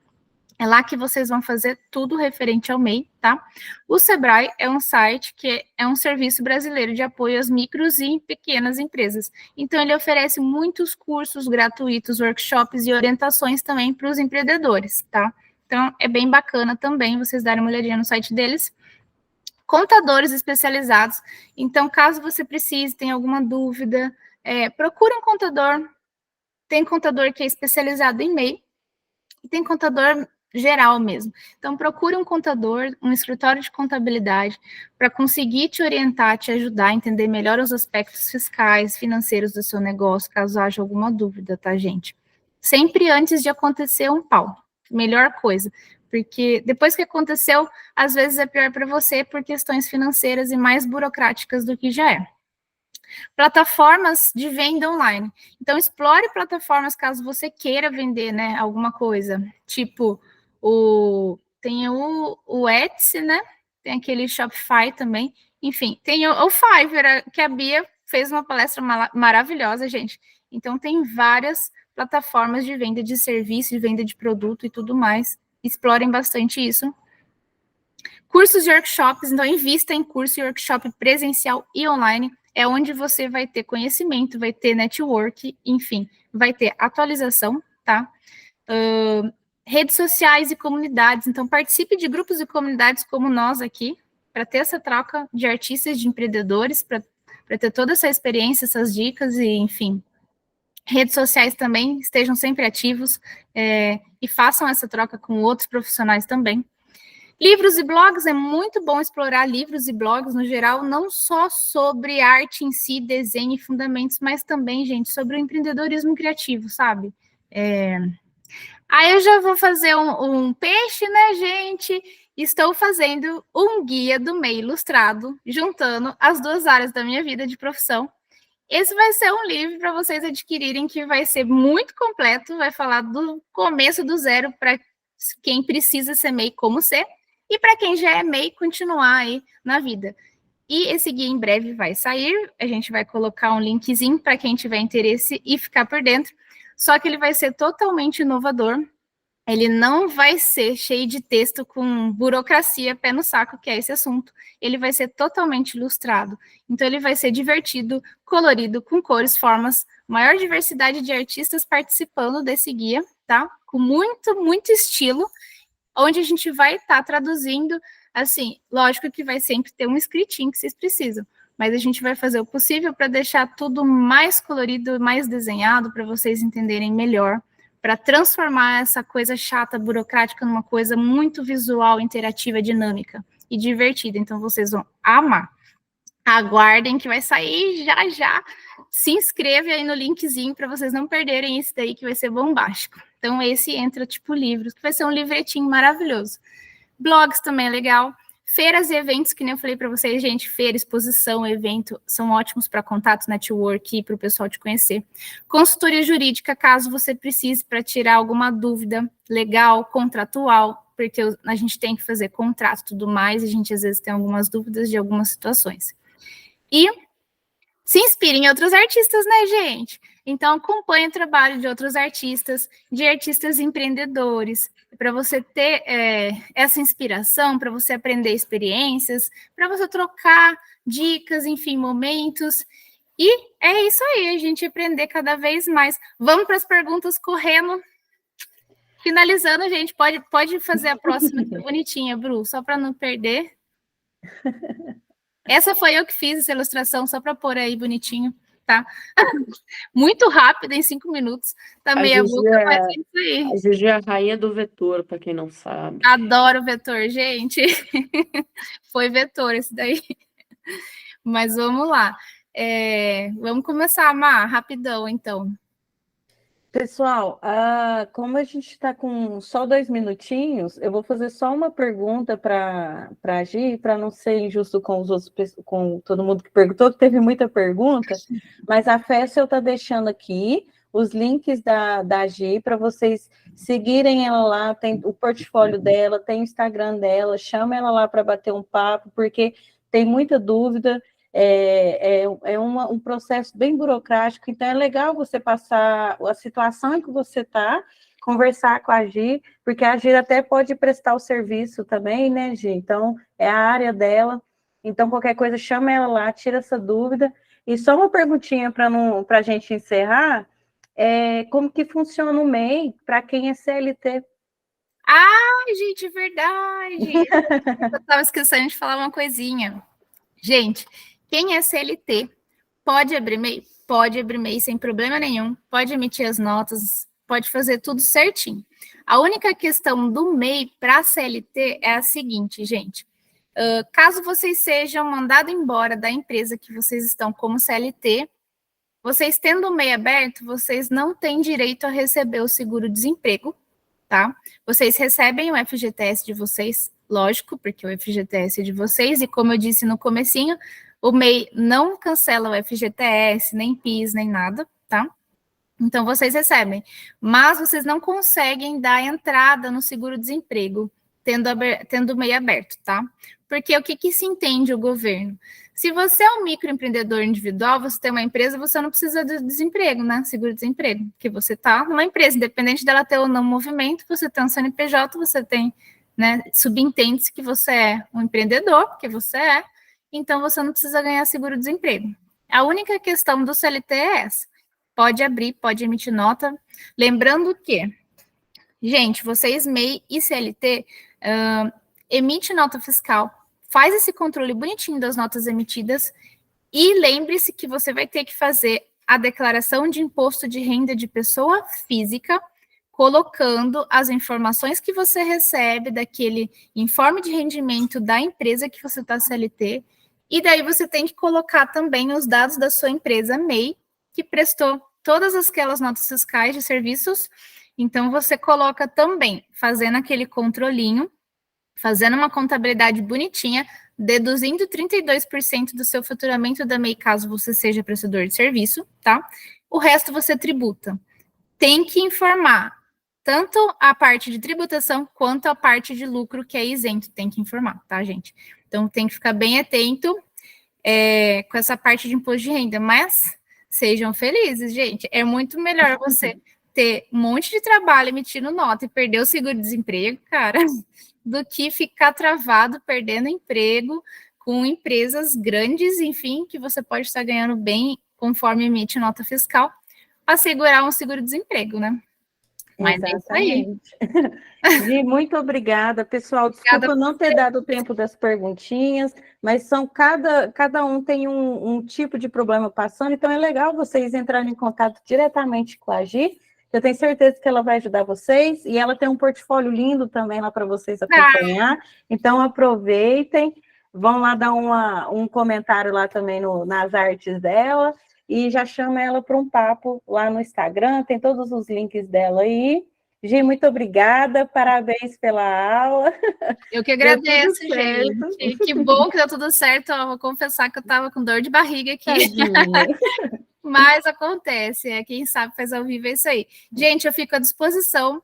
É lá que vocês vão fazer tudo referente ao MEI, tá? O Sebrae é um site que é um serviço brasileiro de apoio às micros e pequenas empresas. Então, ele oferece muitos cursos gratuitos, workshops e orientações também para os empreendedores, tá? Então, é bem bacana também vocês darem uma olhadinha no site deles. Contadores especializados. Então, caso você precise, tenha alguma dúvida, procure um contador. Tem contador que é especializado em MEI e tem contador geral mesmo. Então, procure um contador, um escritório de contabilidade, para conseguir te orientar, te ajudar a entender melhor os aspectos fiscais, financeiros do seu negócio, caso haja alguma dúvida, tá, gente? Sempre antes de acontecer um pau. Melhor coisa. Porque depois que aconteceu, às vezes é pior para você por questões financeiras e mais burocráticas do que já é. Plataformas de venda online. Então, explore plataformas caso você queira vender, né, alguma coisa. Tipo, tem o Etsy, né? Tem aquele Shopify também. Enfim, tem o Fiverr, que a Bia fez uma palestra maravilhosa, gente. Então, tem várias plataformas de venda de serviço, de venda de produto e tudo mais. Explorem bastante isso. Cursos e workshops. Então, invista em curso e workshop presencial e online. É onde você vai ter conhecimento, vai ter network, enfim, vai ter atualização, tá? Redes sociais e comunidades. Então, participe de grupos e comunidades como nós aqui, para ter essa troca de artistas, de empreendedores, para ter toda essa experiência, essas dicas e, enfim. Redes sociais também, estejam sempre ativos e façam essa troca com outros profissionais também. Livros e blogs, é muito bom explorar livros e blogs no geral, não só sobre arte em si, desenho e fundamentos, mas também, gente, sobre o empreendedorismo criativo, sabe? Aí eu já vou fazer um peixe, né, gente? Estou fazendo um guia do MEI ilustrado, juntando as duas áreas da minha vida de profissão. Esse vai ser um livro para vocês adquirirem, que vai ser muito completo, vai falar do começo do zero para quem precisa ser MEI, como ser, e para quem já é MEI, continuar aí na vida. E esse guia em breve vai sair, a gente vai colocar um linkzinho para quem tiver interesse e ficar por dentro, só que ele vai ser totalmente inovador, ele não vai ser cheio de texto com burocracia, pé no saco, que é esse assunto, ele vai ser totalmente ilustrado, então ele vai ser divertido, colorido, com cores, formas, maior diversidade de artistas participando desse guia, tá? Com muito, muito estilo, onde a gente vai estar traduzindo, assim, lógico que vai sempre ter um escritinho que vocês precisam, mas a gente vai fazer o possível para deixar tudo mais colorido, mais desenhado, para vocês entenderem melhor, para transformar essa coisa chata, burocrática, numa coisa muito visual, interativa, dinâmica e divertida. Então, vocês vão amar. Aguardem que vai sair já já. Se inscreve aí no linkzinho para vocês não perderem esse daí que vai ser bombástico. Então, esse entra tipo livros, que vai ser um livretinho maravilhoso. Blogs também é legal. Feiras e eventos, que nem eu falei para vocês, gente, feira, exposição, evento, são ótimos para contato, network e para o pessoal te conhecer. Consultoria jurídica, caso você precise para tirar alguma dúvida legal, contratual, porque a gente tem que fazer contrato e tudo mais, a gente às vezes tem algumas dúvidas de algumas situações. E se inspire em outros artistas, né, gente? Então, acompanhe o trabalho de outros artistas, de artistas empreendedores, para você ter essa inspiração, para você aprender experiências, para você trocar dicas, enfim, momentos. E é isso aí, a gente aprender cada vez mais. Vamos para as perguntas correndo. Finalizando, gente, pode fazer a próxima que é bonitinha, Bru, só para não perder. Essa foi eu que fiz essa ilustração, só para pôr aí bonitinho, tá? Muito rápido, em 5 minutos. Tá meia boca, mas é isso aí. A Gigi é a rainha do vetor, para quem não sabe. Adoro vetor, gente. Foi vetor esse daí. Mas vamos lá. Vamos começar, Má, rapidão, então. Pessoal, como a gente está com só 2 minutinhos, eu vou fazer só uma pergunta para a Gi, para não ser injusto com os outros, com todo mundo que perguntou, que teve muita pergunta, mas a Fessel está deixando aqui os links da Gi para vocês seguirem ela lá, tem o portfólio dela, tem o Instagram dela, chama ela lá para bater um papo, porque tem muita dúvida. Um processo bem burocrático, então é legal você passar a situação em que você está, conversar com a Gi, porque a Gi até pode prestar o serviço também, né, Gi? Então, é a área dela, então qualquer coisa, chama ela lá, tira essa dúvida. E só uma perguntinha para a gente encerrar, como que funciona o MEI para quem é CLT? Ai, gente, verdade! Eu estava esquecendo de falar uma coisinha. Gente, quem é CLT pode abrir MEI? Pode abrir MEI sem problema nenhum, pode emitir as notas, pode fazer tudo certinho. A única questão do MEI para CLT é a seguinte, gente. Caso vocês sejam mandados embora da empresa que vocês estão como CLT, vocês tendo o MEI aberto, vocês não têm direito a receber o seguro-desemprego, tá? Vocês recebem o FGTS de vocês, lógico, porque o FGTS é de vocês, e como eu disse no comecinho, o MEI não cancela o FGTS, nem PIS, nem nada, tá? Então, vocês recebem, mas vocês não conseguem dar entrada no seguro-desemprego, tendo o MEI aberto, tá? Porque o que se entende o governo? Se você é um microempreendedor individual, você tem uma empresa, você não precisa de desemprego, né? Seguro-desemprego, porque você está numa empresa, independente dela ter ou não movimento, você tem um CNPJ, você tem, né? Subentende-se que você é um empreendedor, porque você é, então você não precisa ganhar seguro-desemprego. A única questão do CLT é essa. Pode abrir, pode emitir nota. Lembrando que, gente, vocês MEI e CLT emite nota fiscal, faz esse controle bonitinho das notas emitidas e lembre-se que você vai ter que fazer a declaração de imposto de renda de pessoa física, colocando as informações que você recebe daquele informe de rendimento da empresa que você está CLT, e daí você tem que colocar também os dados da sua empresa MEI, que prestou todas aquelas notas fiscais de serviços. Então, você coloca também, fazendo aquele controlinho, fazendo uma contabilidade bonitinha, deduzindo 32% do seu faturamento da MEI, caso você seja prestador de serviço, tá? O resto você tributa. Tem que informar tanto a parte de tributação quanto a parte de lucro que é isento, tem que informar, tá, gente? Então, tem que ficar bem atento com essa parte de imposto de renda, mas sejam felizes, gente. É muito melhor você ter um monte de trabalho emitindo nota e perder o seguro-desemprego, cara, do que ficar travado, perdendo emprego com empresas grandes, enfim, que você pode estar ganhando bem conforme emite nota fiscal, assegurar um seguro-desemprego, né? Mas é isso aí. Gi, muito obrigada, pessoal. Desculpa eu não ter dado tempo das perguntinhas, mas cada um tem um tipo de problema passando, então é legal vocês entrarem em contato diretamente com a Gi. Eu tenho certeza que ela vai ajudar vocês, e ela tem um portfólio lindo também lá para vocês acompanhar. Então aproveitem, vão lá dar um comentário lá também nas artes dela, e já chama ela para um papo lá no Instagram, tem todos os links dela aí. Gi, muito obrigada, parabéns pela aula. Eu que agradeço, gente. Que bom que deu tudo certo. Eu vou confessar que eu estava com dor de barriga aqui. Mas acontece, quem sabe faz ao vivo é isso aí. Gente, eu fico à disposição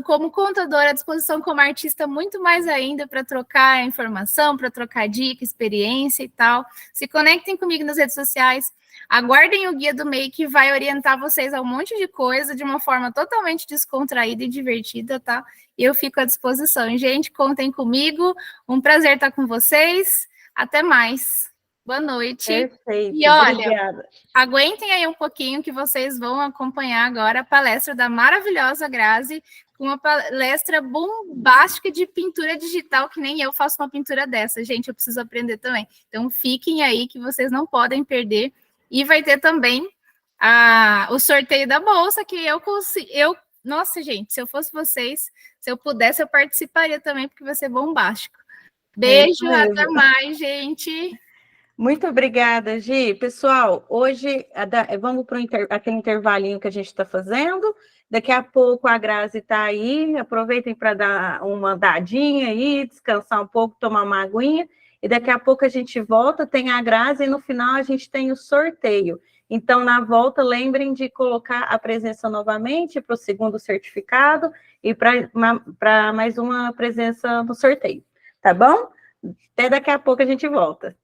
como contadora, à disposição como artista, muito mais ainda para trocar informação, para trocar dica, experiência e tal. Se conectem comigo nas redes sociais. Aguardem o guia do MEI, que vai orientar vocês a um monte de coisa de uma forma totalmente descontraída e divertida, tá? E eu fico à disposição. Gente, contem comigo. Um prazer estar com vocês. Até mais. Boa noite. Perfeito. E olha, obrigada. Aguentem aí um pouquinho que vocês vão acompanhar agora a palestra da maravilhosa Grazi, uma palestra bombástica de pintura digital, que nem eu faço uma pintura dessa. Gente, eu preciso aprender também. Então, fiquem aí que vocês não podem perder. E vai ter também o sorteio da bolsa, que nossa, gente, se eu fosse vocês, se eu pudesse, eu participaria também, porque vai ser bombástico. Beijo, até mais, gente. Muito obrigada, Gi. Pessoal, hoje vamos para aquele intervalinho que a gente está fazendo. Daqui a pouco a Grazi está aí. Aproveitem para dar uma andadinha aí, descansar um pouco, tomar uma aguinha. E daqui a pouco a gente volta, tem a Grazi, e no final a gente tem o sorteio. Então, na volta, lembrem de colocar a presença novamente para o segundo certificado e para mais uma presença no sorteio. Tá bom? Até daqui a pouco a gente volta.